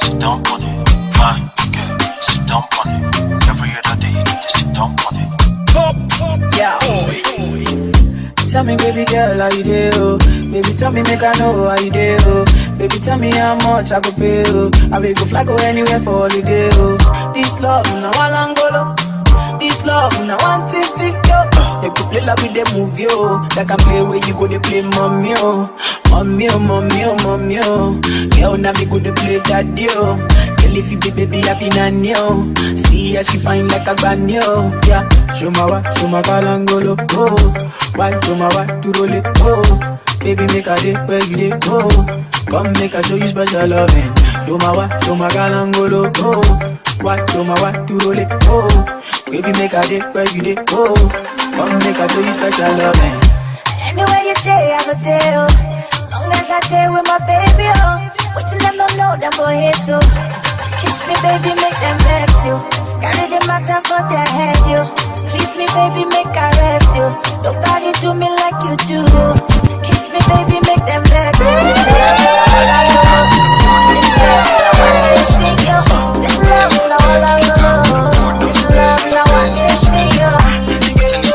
Sit down on it, my girl, sit down on it. Every other day, just sit down on it. Yeah. tell me, baby girl, how you do? Oh? Baby, tell me, make I know how you do. Oh? Baby, tell me how much I could pay. Oh? I will go fly, go anywhere for holiday. Oh? This love, now I Angolo. This love, now one tick, yo. They could play like with the movie, yo. Like I play where you go, they play mommy, oh. Mommy, oh, mommy, oh, mommy, oh. Girl, now me go, they play daddy, oh. Girl, if you be baby, happy nanny, oh. See how she fine like a granny, oh. Yeah, show my kalangolo, oh. Why, show my what, to roll it, oh. Baby, make a day where you dey, oh. Come make I show you special loving. Show my kalangolo, oh. Why, show my what, to roll it, oh. Baby, make a day where you dey, oh. Come make I show you special loving. Anywhere you day, I go there, oh. Long as I stay with my baby, oh. Waiting them don't know, them boy hate too. Kiss me, baby, make them vex you. Carry the matter for their head, you. Please me, baby, make I rest you. Nobody do me like you do. Kiss me, baby, make them vex you. This love, all I know. This love, now I can see you. This love, now all I know. This love, now I can see you.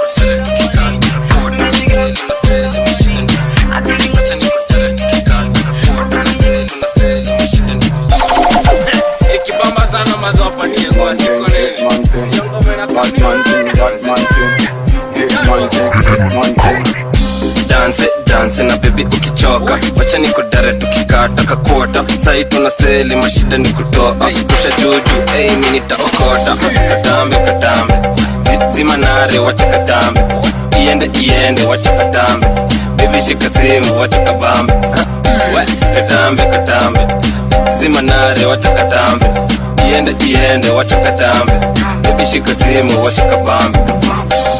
Dance na baby ukichoka, wacha nikudare tukikata kakota. Sai tunaseli mashida ni kutoa, pusha juju, hey mimi nitaokota. Katambe, zima nare wacha katambe. Iende wacha katambe. Baby shika simu wacha kabambe. Katambe, zima nare wacha katambe. Iende wacha katambe. Baby shika simu wacha kabambe.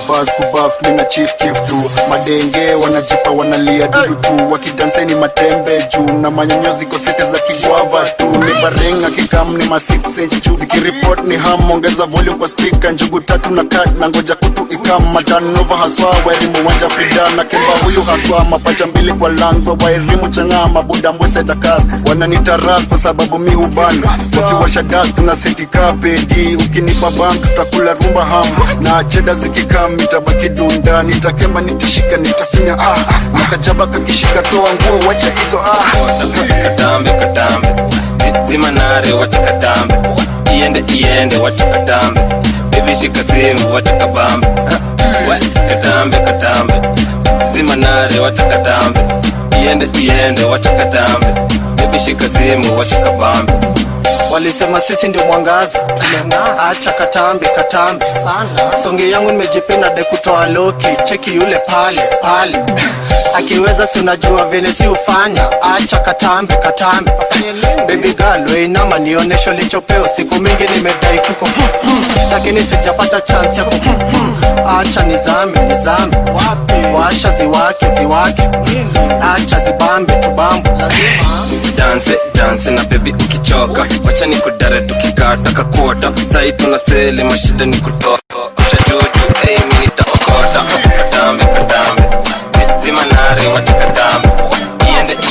Buzz kubaf mina chief kif tu. Madenge wanajipa wanalia dudu tu. Wakidanseni matembe juu na manyonyozi kosete za kiguava tu. Ni barenga kikam ni ma 6 inch chu. Zikireport ni ham ongeza volume kwa speaker. Njugu tatu na cut na ngoja kutu ikam. Matanova haswa wairimu wanja frida na kemba huyu haswa. Mapacha mbili kwa langwa wairimu changa mabuda mbwese Dakar. Wananita ras kwa sababu mi hubana. Wakiwasha dust na seti kapedi. Ukinipa bam tutakula rumba ham. Na cheda zikikam nitabaki dunda. Nitakemba nitashika nitafinya Nakajaba kakishika toa nguo wacha hizo Katambe zima nare wacha katambe. Iende wacha katambe. Baby shika simu wacha kabambe. Katambe zima nare wacha katambe. Iende wacha katambe. Baby shika simu wacha kabambe. Walisema sisi ndio mwangaza, acha katambe sana. Songe yangu nimejipenda de kutoa loki. Cheki yule pale akiweza si unajua vile si ufanya. Acha katambe baby girl we inama nionesho lichopeo. Siku mingi nimedai kuko lakini sijapata chance ya acha nizame washa ziwake acha zibambe tubambu Dance na baby ukichoka, wacha nikudare tukikata kakota. Sai tunaseli mashida ni kutoa, pusha juju, hey mimi nitaokota. Katambe zima nare wacha katambe.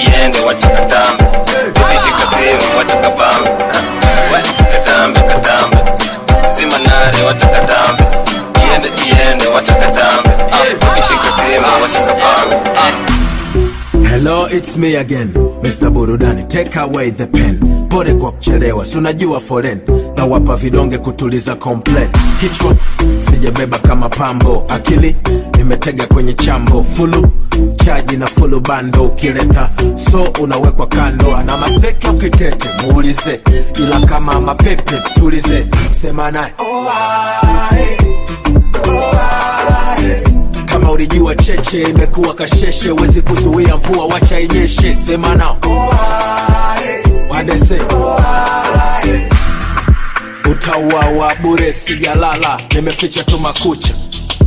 Iende wacha katambe. Baby shika simu wacha kabambe. Katambe zima nare wacha katambe. Iende wacha katambe. Baby shika simu wacha kabambe. Hello, it's me again, Mr. Burudani. Take away the pen. Pole kwa kuchelewa, sunajua foreign. Na wapa vidonge kutuliza complain. Kichwa, sijabeba kama pambo. Akili, nimetega kwenye chambo. Fulu, charge na fulu bando. Ukileta, so unawekwa kando. Ana maseke ukitete, muulize. Ila kama mapepe, tulize. Sema nae. Kama ulijua cheche imekuwa kasheshe. Wezi kuzuia mvua wacha inyeshe. Sema nao wadese utauawa bure sijalala. Nimeficha tu makucha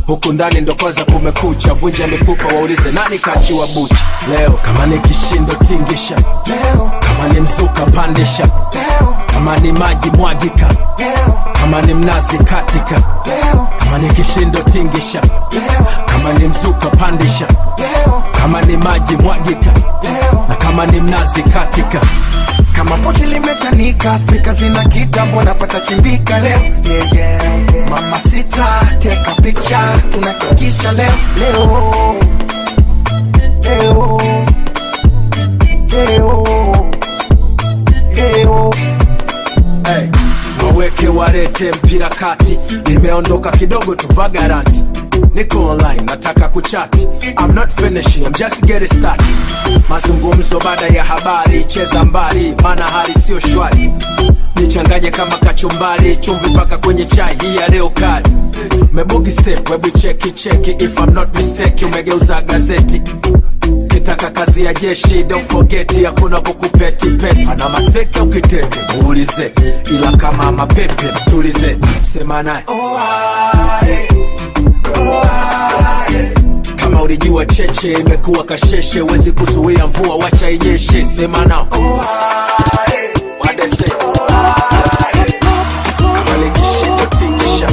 huku ndani ndo kwanza kumekucha. Vunja mifupa waulize nani kachiwa bucha. Leo kama ni kishindo tingisha. Leo kama ni mzuka pandisha. Leo kama ni maji mwagika. Leo kama ni mnazi katika. Leo kama ni kishindo tingisha. Leo kama ni mzuka pandisha. Leo kama ni maji mwagika. Leo na kama ni mnazi katika. Kama pochi limechanika, speaker zina kitambo napata chimbika leo. Mama sita, take a picture, tunakikisha leo. Hey, waweke warete mpira kati, nimeondoka kidogo tu vagaranti. Niko online, nataka kuchati. I'm not finishing, I'm just getting started. Mazungumzo baada ya habari, cheza mbali, maana hali sio shwari. Nichanganye kama kachumbari, chumvi paka kwenye chai hii ya leo kali. Mebugi step, webu cheki, if I'm not mistaken, umegeuza gazeti. Kitaka kazi ya jeshi, don't forget, hakuna kukupeti peti. Ana maseke ukitete, muulize, ila kama mapepe, tulize, sema nae. Kama ulijua cheche, imekuwa kasheshe, wezi kuzuia mvua, wacha inyeshe, sema nao. Wadese. Kama ni kishindo tingisha,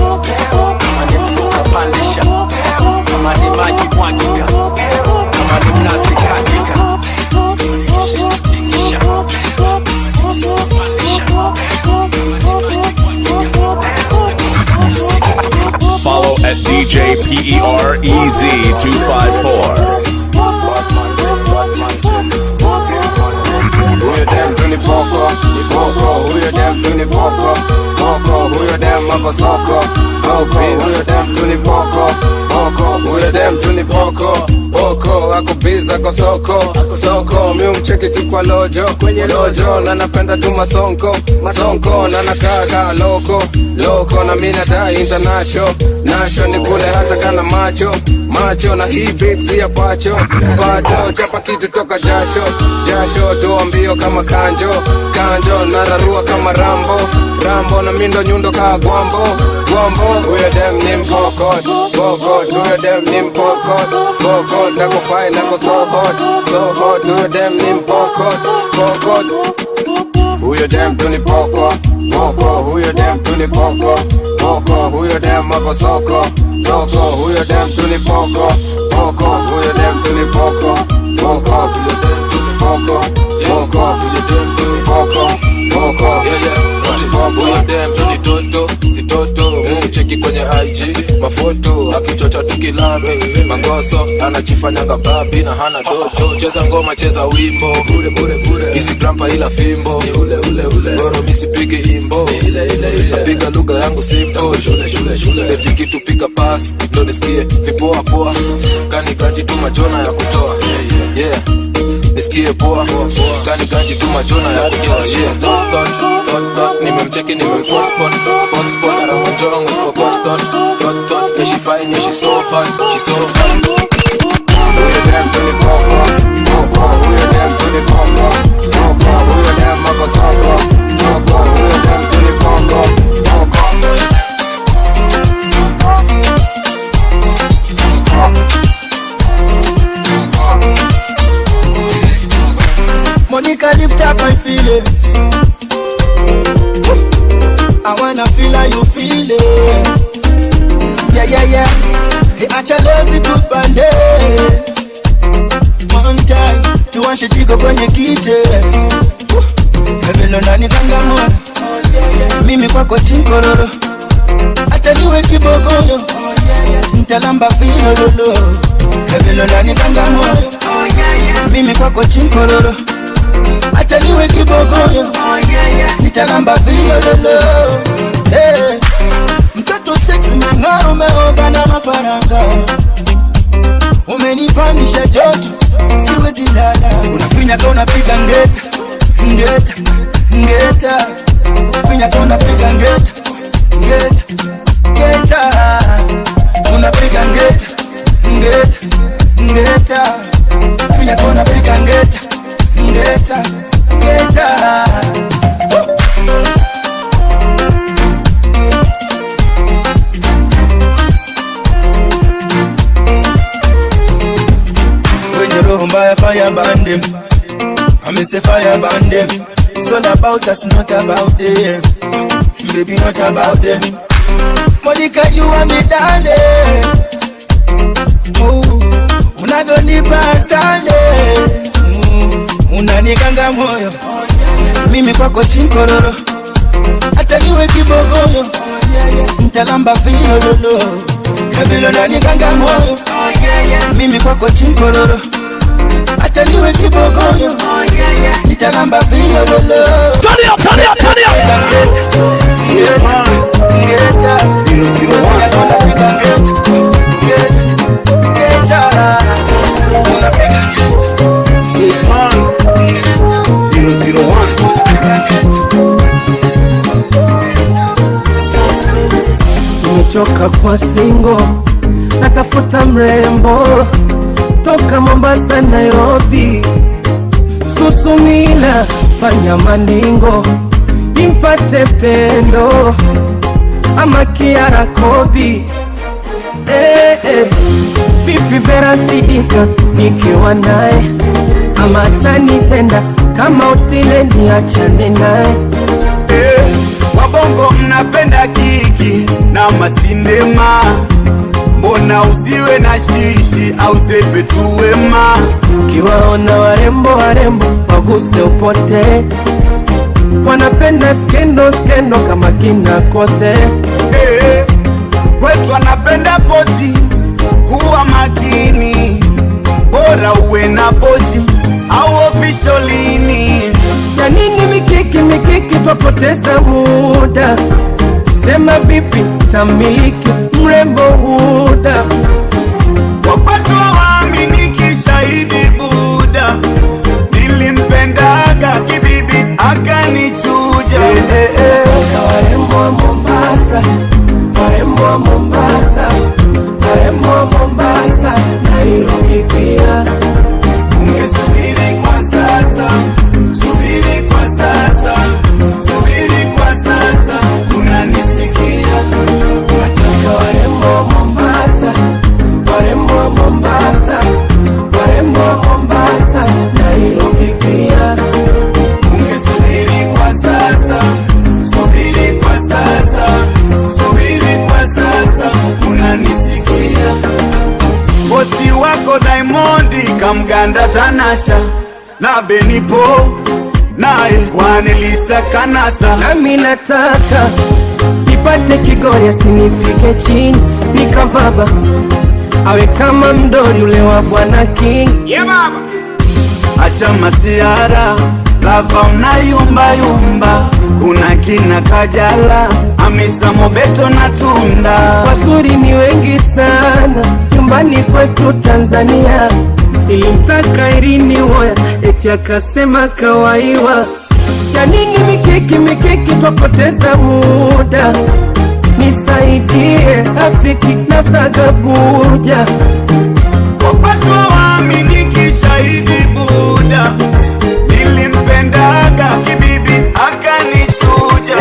kama ni mfuka pandisha, kama ni maji mwagika, kama ni mnazi katika. Kama ni kishindo tingisha, kama ni mfuka pandisha, kama ni maji mwagika. Follow at DJ PEREZ 254. Who you them to the poco, who you them to the poco, who you them mako soko, who you them to the poco, who you them to the poco, ako biz ako soko, mi umcheki tu kwa lojo, na napenda tu masonko, na nakaka loko, na mina da international, ni kule hata kana macho, na hii beats ya pacho, chapa kitu toka jasho, toa mbio kama kanjo, nararua kama rambo, na mindo nyundo kaa gwambo, huyo dem ni mpokot, huyo dem ni mpokot, nako fine, nako so hot, huyo dem ni mpokot, huyo dem tu ni poko, huyo dem tu ni poko, huyo dem mako soko, huyo dem tu ni poko, huyo dem tu ni poko, huyo dem tu ni poko, huyo dem tu ni toto, si toto. Cheki kwenye IG, mafoto, akichocha tukilame mangoso, anachifanyanga babi na hana dojo. Cheza ngoma, cheza wimbo, bure isi grampa ila fimbo, ni ule goro misi pige imbo, napiga lugha yangu simple, shule seti kitu piga pass, ndo nisikie vipoa poa, kani ganji tu majona ya kutoa, yeah, nisikie poa, kani ganji tu majona ya kutoa, yeah, dot, nimemcheki nimemspot, around John with spokot, dot, yeah she fine, yeah she so hot, who you them to the poko, who you them to the poko, who you them mako soko, who you them to the poko, Monica, lift up my feelings. I wanna feel how you feel it. Yeah. Hey, acha lozi tupande. One time, tuwashe jiko kwenye kite. Hebelo nani kangamona. Mimi kwako chinkororo. Acha niwe kibogoyo. Ntalamba filo lolo. Hebelo nani kangamona. Mimi kwako chinkororo. Acha niwe kibogoyo, nitalamba vile lolo. Hey, mtoto sexy mangaro umeoga na mafaranga, umenipandisha joto, siwezi lala. Unafinya ka unapiga ngeta, unafinya ka unapiga ngeta, unapiga ngeta, unafinya ka unapiga ngeta. When you roll by fire band them, I miss a fire band them. It's all about us, not about them. Baby, not about them. Monica, you are me darling. Oh, unavyonipa sale, unanikanga moyo. Mimi kwako chinkororo, hata niwe kibogoyo, ntalamba vilo lolo. Kabilo unanikanga moyo. Mimi kwako chinkororo, acha niwe kibogoyo, nitalamba vile lolo. Turn it up, turn it up, turn it up. Geta 001 unapiga geta, geta unapiga geta 001. Nimechoka kwa singo, natafuta mrembo toka Mombasa, Nairobi, Susumila, fanya maningo nimpate pendo ama Kiara Kobi. Vipi Vera Sidika nikiwa naye, ama tanitenda kama Otile niachane naye. Wabongo mnapenda kiki na masinema, mbona usiwe na shishi au sepe tuwema? Kiwaona warembo warembo waguse upote, wanapenda skendo skendo kama kina Kote. Kwetu wanapenda pozi, kuwa makini, bora uwe na pozi au officialini. Ya nini mikiki mikiki twapoteza muda, sema vipi tamiliki mrembo Huda. Wapatu waaminiki shahidi Buda, nilimpendaga kibibi akanichuja. Warembo wa Mombasa, warembo wa Mombasa, warembo wa Mombasa, Nairobi pia. Ungesubiri kwa sasa, subiri kwa sasa, subiri kwa sasa, unanisikia? Nataka warembo wa Mombasa, warembo wa Mombasa, warembo wa Mombasa, Nairobi pia. Ungesubiri kwa sasa, subiri kwa sasa, subiri kwa sasa, unanisikia? Bosi wako Diamondi kamganda Tanasha na Benipo naye Kwanelisa Kanasa. Nami nataka nipate Kigori asinipige chini nikavaba, awe kama mdori ule wa Bwana King. Yeah baba. Acha masiara, lava unayumba yumba, kuna kina Kajala, Hamisa Mobeto na Tunda. Wazuri ni wengi sana nyumbani kwetu Tanzania, ilimtaka Irini Woya eti akasema kawaiwa. Ya nini mikiki mikiki twapoteza muda, nisaidie Afriki na Sagabuja. Wapatu waaminiki shahidi Buda, nilimpendaga kibibi akanichuja.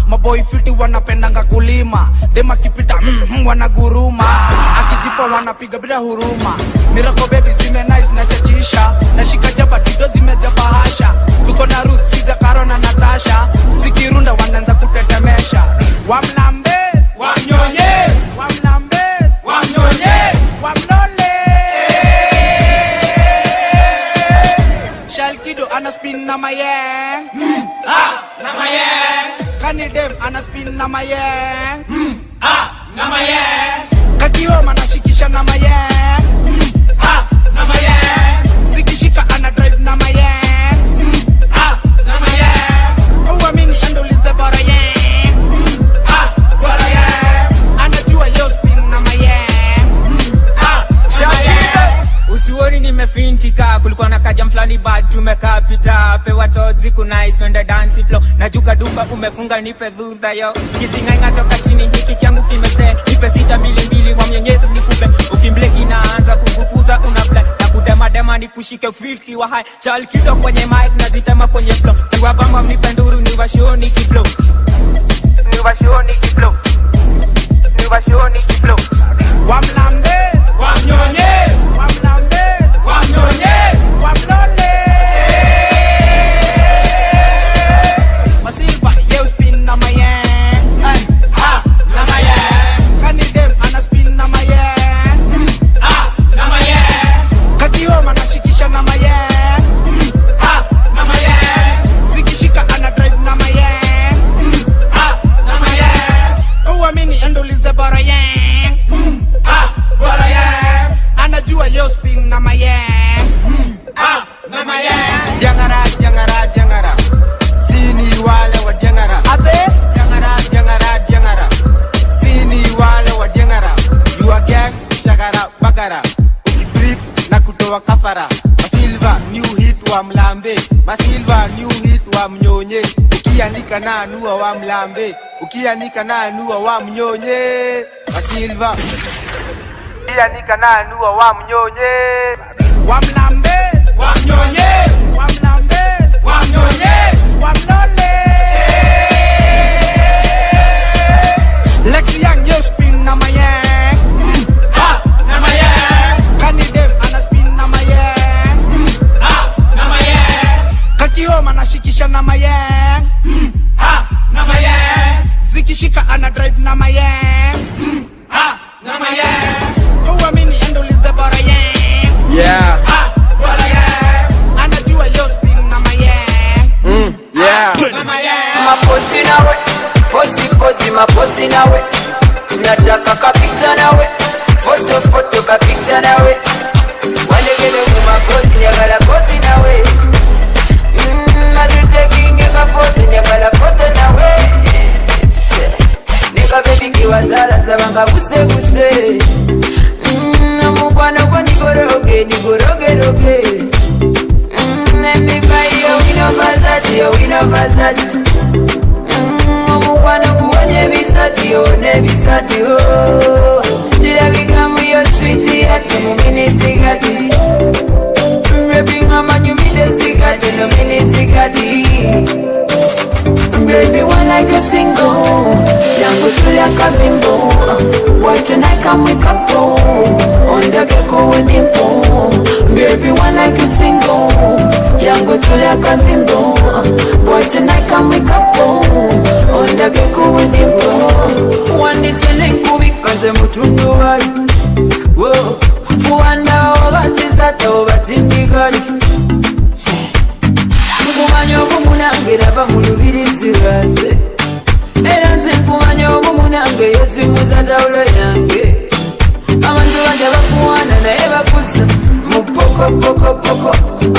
Maboy fiti wanapendanga kulima, dema kipita wanaguruma, akijipa wanapiga bila huruma. Miracle baby zime nice na chachisha, nashika jaba dido zimeja bahasha. Tuko na Ruth, Sija, Karo na Natasha, zikirunda wanaanza kutetemesha. Wamlambe, wamnyonye, wamlambe, wamnyonye, wamlole. Shalkido ana spin na mayeng, na mayeng. Kanidem ana spin na mayeng, na mayeng. Kakioma anashikisha na mayeng, na mayeng. Zikishika ana drive na mayeng, na mayeng. Uamini endo lize bora yeng, bora yeng. Anajua ni bad tumekapita. Pewa tozi kunais twende dance flow. Najuka duka umefunga nipe dhudha yo. Kisingainga toka chini hiki kyangu kimese. Nipe 622 wa mnyonyezi nikupe. Ukimbleki naanza kukukuza unafly. Na kudema ni kushike filthy wa high. Chal kido kwenye mic na zitema kwenye flow. Niwabamba mnipe nduru niwashoni kiflow. Niwashoni kiflow. Niwashoni kiflow. Wamlambe, wamnyonye, wamlambe, wamnyonye, wamlole. Masilva, you spin na my hand. Hey, ha, na my hand. Kani dem ana spin na my hand. Ha, na my hand. Kakioma anashikisha na my hand. Ha, na my hand. Zikishika ana drive na my hand. Ha, na my hand. Uamini endolize bora yang. Ha, bora yang. Anajua yo spin na my hand. Ha, na my hand. Jangara, jangara, jangara. Sini wale wa jangara. Ate? Jangara, jangara, jangara. Sini wale wa jangara. You are gang, shagara, bagara. Ukitrip na kutoa kafara. Masilva, new hit wa mlambe. Masilva, new hit wa mnyonye. Ukianika na anua wa mlambe. Ukianika na anua wa mnyonye. Masilva. Ukianika na anua wa mnyonye. Wa mlambe, wa mnyonye. Wa mlambe, wa mnyonye. Wa mlole. Lexi Young, yo spin na my hand. Ha, na my hand. Kani dem ana spin na my hand. Ha, na my hand. Kakioma anashikisha na my hand. Ha, na my hand. Zikishika ana drive na my hand. Ha, na my hand. Uamini endolize bora yang. Yeah. Ha, bora yang. Anajua yo spin na my hand. Yeah. Na my hand. Mapozi nawe, pozi pozi mapozi nawe. Tunataka kapicha nawe, foto kapicha nawe. Wanegele mapozi nyagala pozi nawe. Natutakinge kapozi nyagala foto nawe. Nika baby kiwazala zabanga buse buse. Namukwano kwa nigoroge roge. Everybody yo we know Versace. Namukwano kuwenye bisati yo ne bisati oh. Chila bikamu yo sweetie ati mumini sigati. Rapping ama nyumide sigati no mini sigati. Baby, when I get single, jango tulia kavimbo. Why tonight come wake up, on the gecko with dimple. Baby, when I get single, jango tulia kavimbo. Why tonight come wake up, on the gecko with dimple. One is a link because I'm a true right. Whoa, one over Tizata over Tindigari. Kumanya obumunange raba mulubirizi raze. Era nze kumanya obumunange yesimuza tawulo yange. Abantu banja bakuwana naye bakuza mupoko.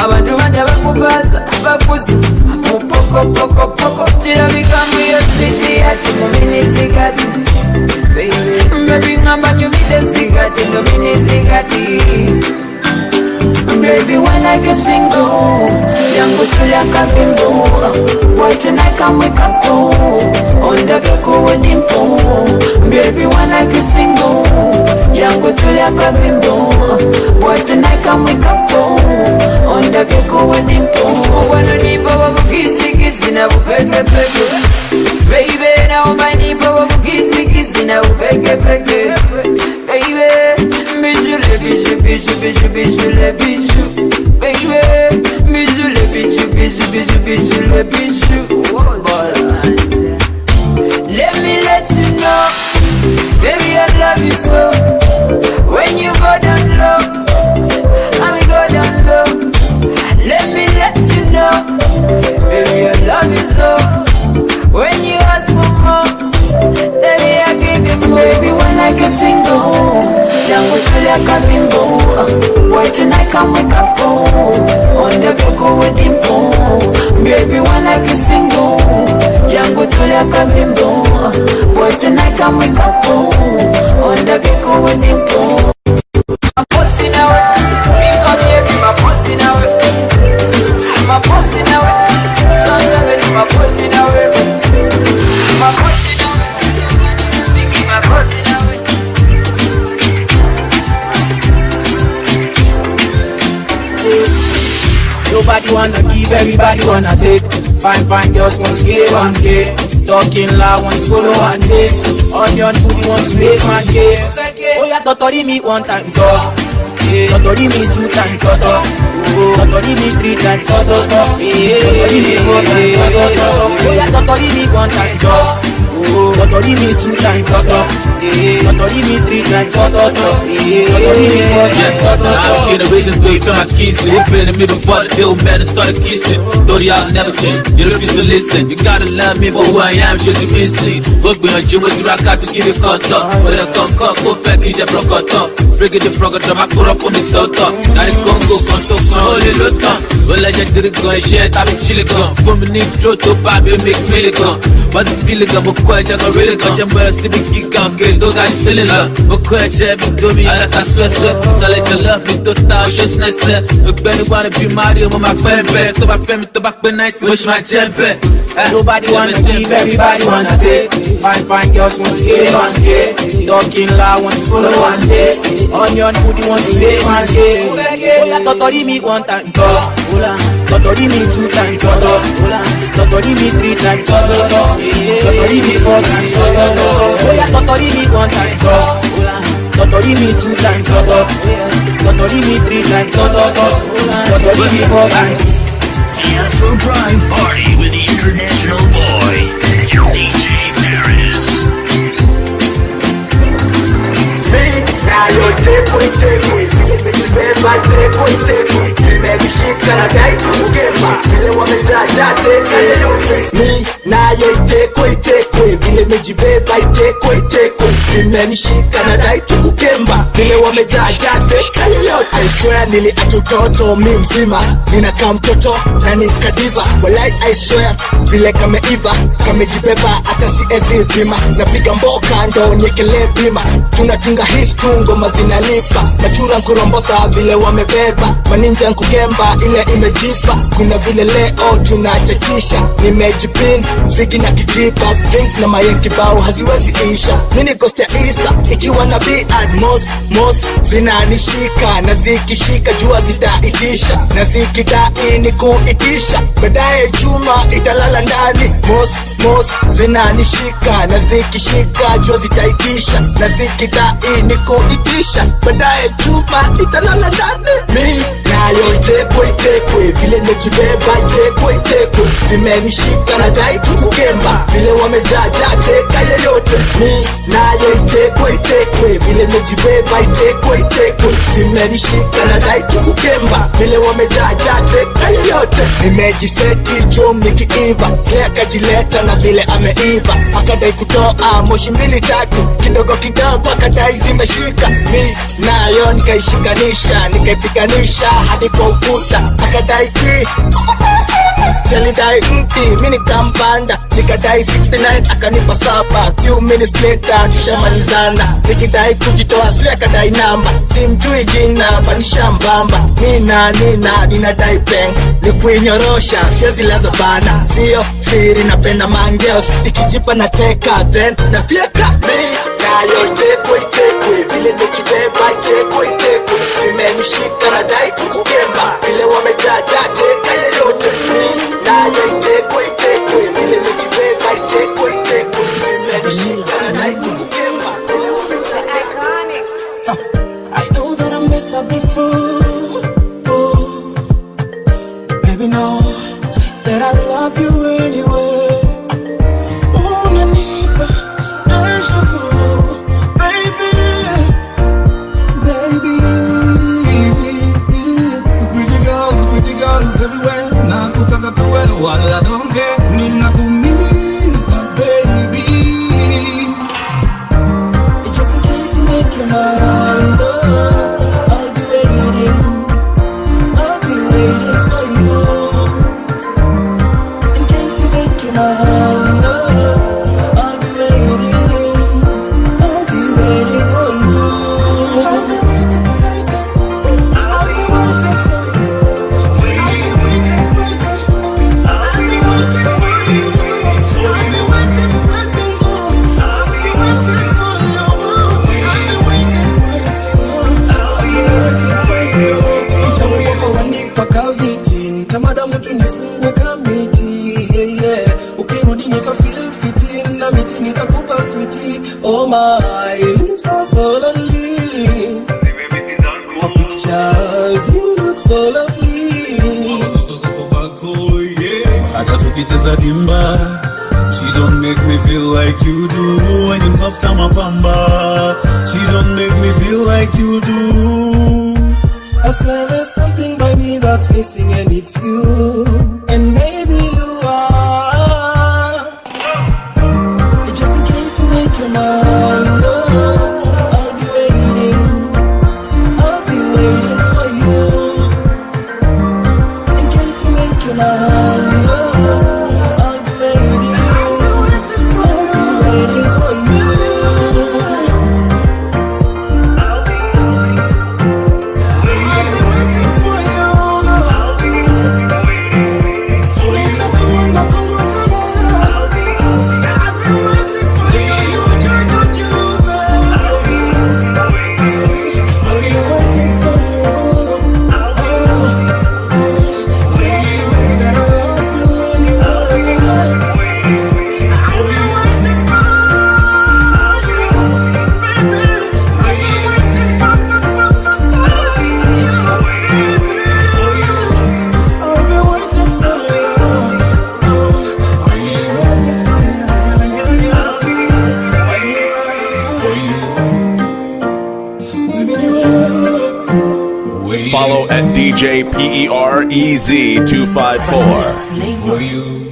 Abantu banja bakubaza bakuza mupoko. Kirabika muyo sweetie ati mumini sigati. Baby ngamba nyumide sigati no mini sigati. Baby, when I get single, jango tulia kavimbo. Why tonight come wake up, on the gecko with dimple. Baby, when I get single, jango tulia kavimbo. Why tonight come wake up, on the gecko with dimple. Wanna nipa wabu kisi na upeke. Baby, now my nipa wabu kisi na upeke. Baby, bijou le bijou. Baby, bijou le bijou. Let me let you know, baby, I love you so. When you go down low, I go down low. Let me let you know, baby, I love you so. When you ask for more, baby, I give you more. Baby, when I get single, jango tulia kavimbo. Why tonight come wake up, on the gecko with dimple. Baby, when I get single, jango tulia kavimbo. Why tonight come wake up, on the gecko with dimple. My pussy now, we come here, my pussy now. Everybody wanna give, everybody wanna take. Fine girls want to get 1K. Talking loud want to follow one day. Onion booty wants to make my day. Oh yeah, totori me one time, go. Totori me 2 times, toto. Totori me 3 times, toto. Totori me 4 times, toto. Oh yeah, totori me 1 time, go. Totori me 2 times, toto. Totori me 3 times, toto. Totori me 4 times, toto. I get a reason big to my kiss. It been to me before the deal, man, and started kissing. Thought y'all never change. You refuse to listen. You gotta love me for who I am, should you miss it? Work behind you with you, I got to give you contact. But I come, go fake in the broken talk. Freaking the frog, I'm a pura for me so talk. Now it's Congo, conto, holy lotan. Well, I just did it go and shit, I'm chilly gun. For me, need to baby, make me gun. Was it feeling I'm a quite, I'm really gun. I'm a civic geek, I'm getting those guys selling love. But quite, Jeb, do me, I like a sweat. So I like to love me, to touch, just nice. Look, Benny wanna be Mario, my baby. To my family, to back when I push my champion. Nobody wanna give, everybody wanna take. Fine girls want to get 1K. Talking loud want to follow one day. Onion booty want to make 1K. Oh yeah, totori me 1 time, go. Totori me 2 times, toto. Totori me 3 times, toto. Totori me 4 times, toto. Oh yeah, totori me 1 time, go. Totori me 2 times, toto. Totori me 3 times, toto. Totori me 4 times. The Afro Drive Party with the International Boy, DJ Paris. Now you take it. Nimejibeba take it. Nimeshika na dai kugema. Vile wamejaja take it. Mi nayo itekwe. Vile nimejibeba itekwe. Zimenishika na dai kugema. Vile wamejaja take it. I swear niliacha utoto mi mzima. Ninakaa mtoto na nikadiva. Walai I swear vile kameiva. Kamejibeba hata siezi bima. Napiga mboka ndo niekele bima. Tunatunga history ngoma zinalipa. Machura nkurombosa vile wamebeba. Maninja nkukemba ile imejipa. Kuna vile leo tunachachisha. Nimejipin, zigi na kijipa. Drinks na mayenki bao haziwezi isha. Mini koste isa, ikiwa na B-ad Mos, zinanishika. Na zikishika jua zitaitisha. Na zikidai ni kuitisha. Badaye chuma italala ndani. Mos, zinanishika. Na zikishika jua zitaitisha. Na zikidai ni kuitisha. Badaye chuma italala ndani. Mi nayo itekwe. Vile nimejibeba itekwe. Zimenishika na dai kukemba. Vile wamejaja teka yeyote. Mi nayo itekwe. Vile nimejibeba itekwe. Zimenishika na dai kukemba. Vile wamejaja teka yeyote. Nimejiseti chum nikiiva. Zea akajileta na vile ameiva. Akadai kutoa moshi 2 3. Kidogo akadai zimeshika. Mi nayo nikaishikanisha. Nikaipiganisha hadi kwa ukuta. Akadai ki Selidai mti, mini kampanda. Nikadai 69, akanipa 7. Few minutes later, tushamalizana. Nikidai kujitoa, sile akadai namba. Simjui jina, banisha mbamba. Ninadai peng. Nikuinyorosha, siezi laza bana. Sio, siri napenda mangeos. Ikijipa na teka, then na fieka. Nayo tekwe. Vile nimejibeba itekwe. Zimenishika na dai kukemba. Vile wamejaja teka yeyote. Nayo itekwe. Vile nimejibeba itekwe. Zimenishika na dai kukemba. Vile wamejaja. I know that I messed up before. Baby, know that I love you anyway. Everywhere, nakutaka tuwe wala don't care. Ninakumiss my baby. Just in case you make your mind up, I'll be waiting for you. In case you make your mind up, I'll be waiting for you. I'll be waiting for you. so lovely. Hata tukicheza dimba, she don't make me feel like you do. When you soft kama pamba, she don't make me feel like you do. I swear there's something by me that's missing and it's you. And baby you are. Just in case you make your mind up, I'll be waiting for you. In case you make your mind up, I'll be waiting for you. Follow at DJ PEREZ254. For you.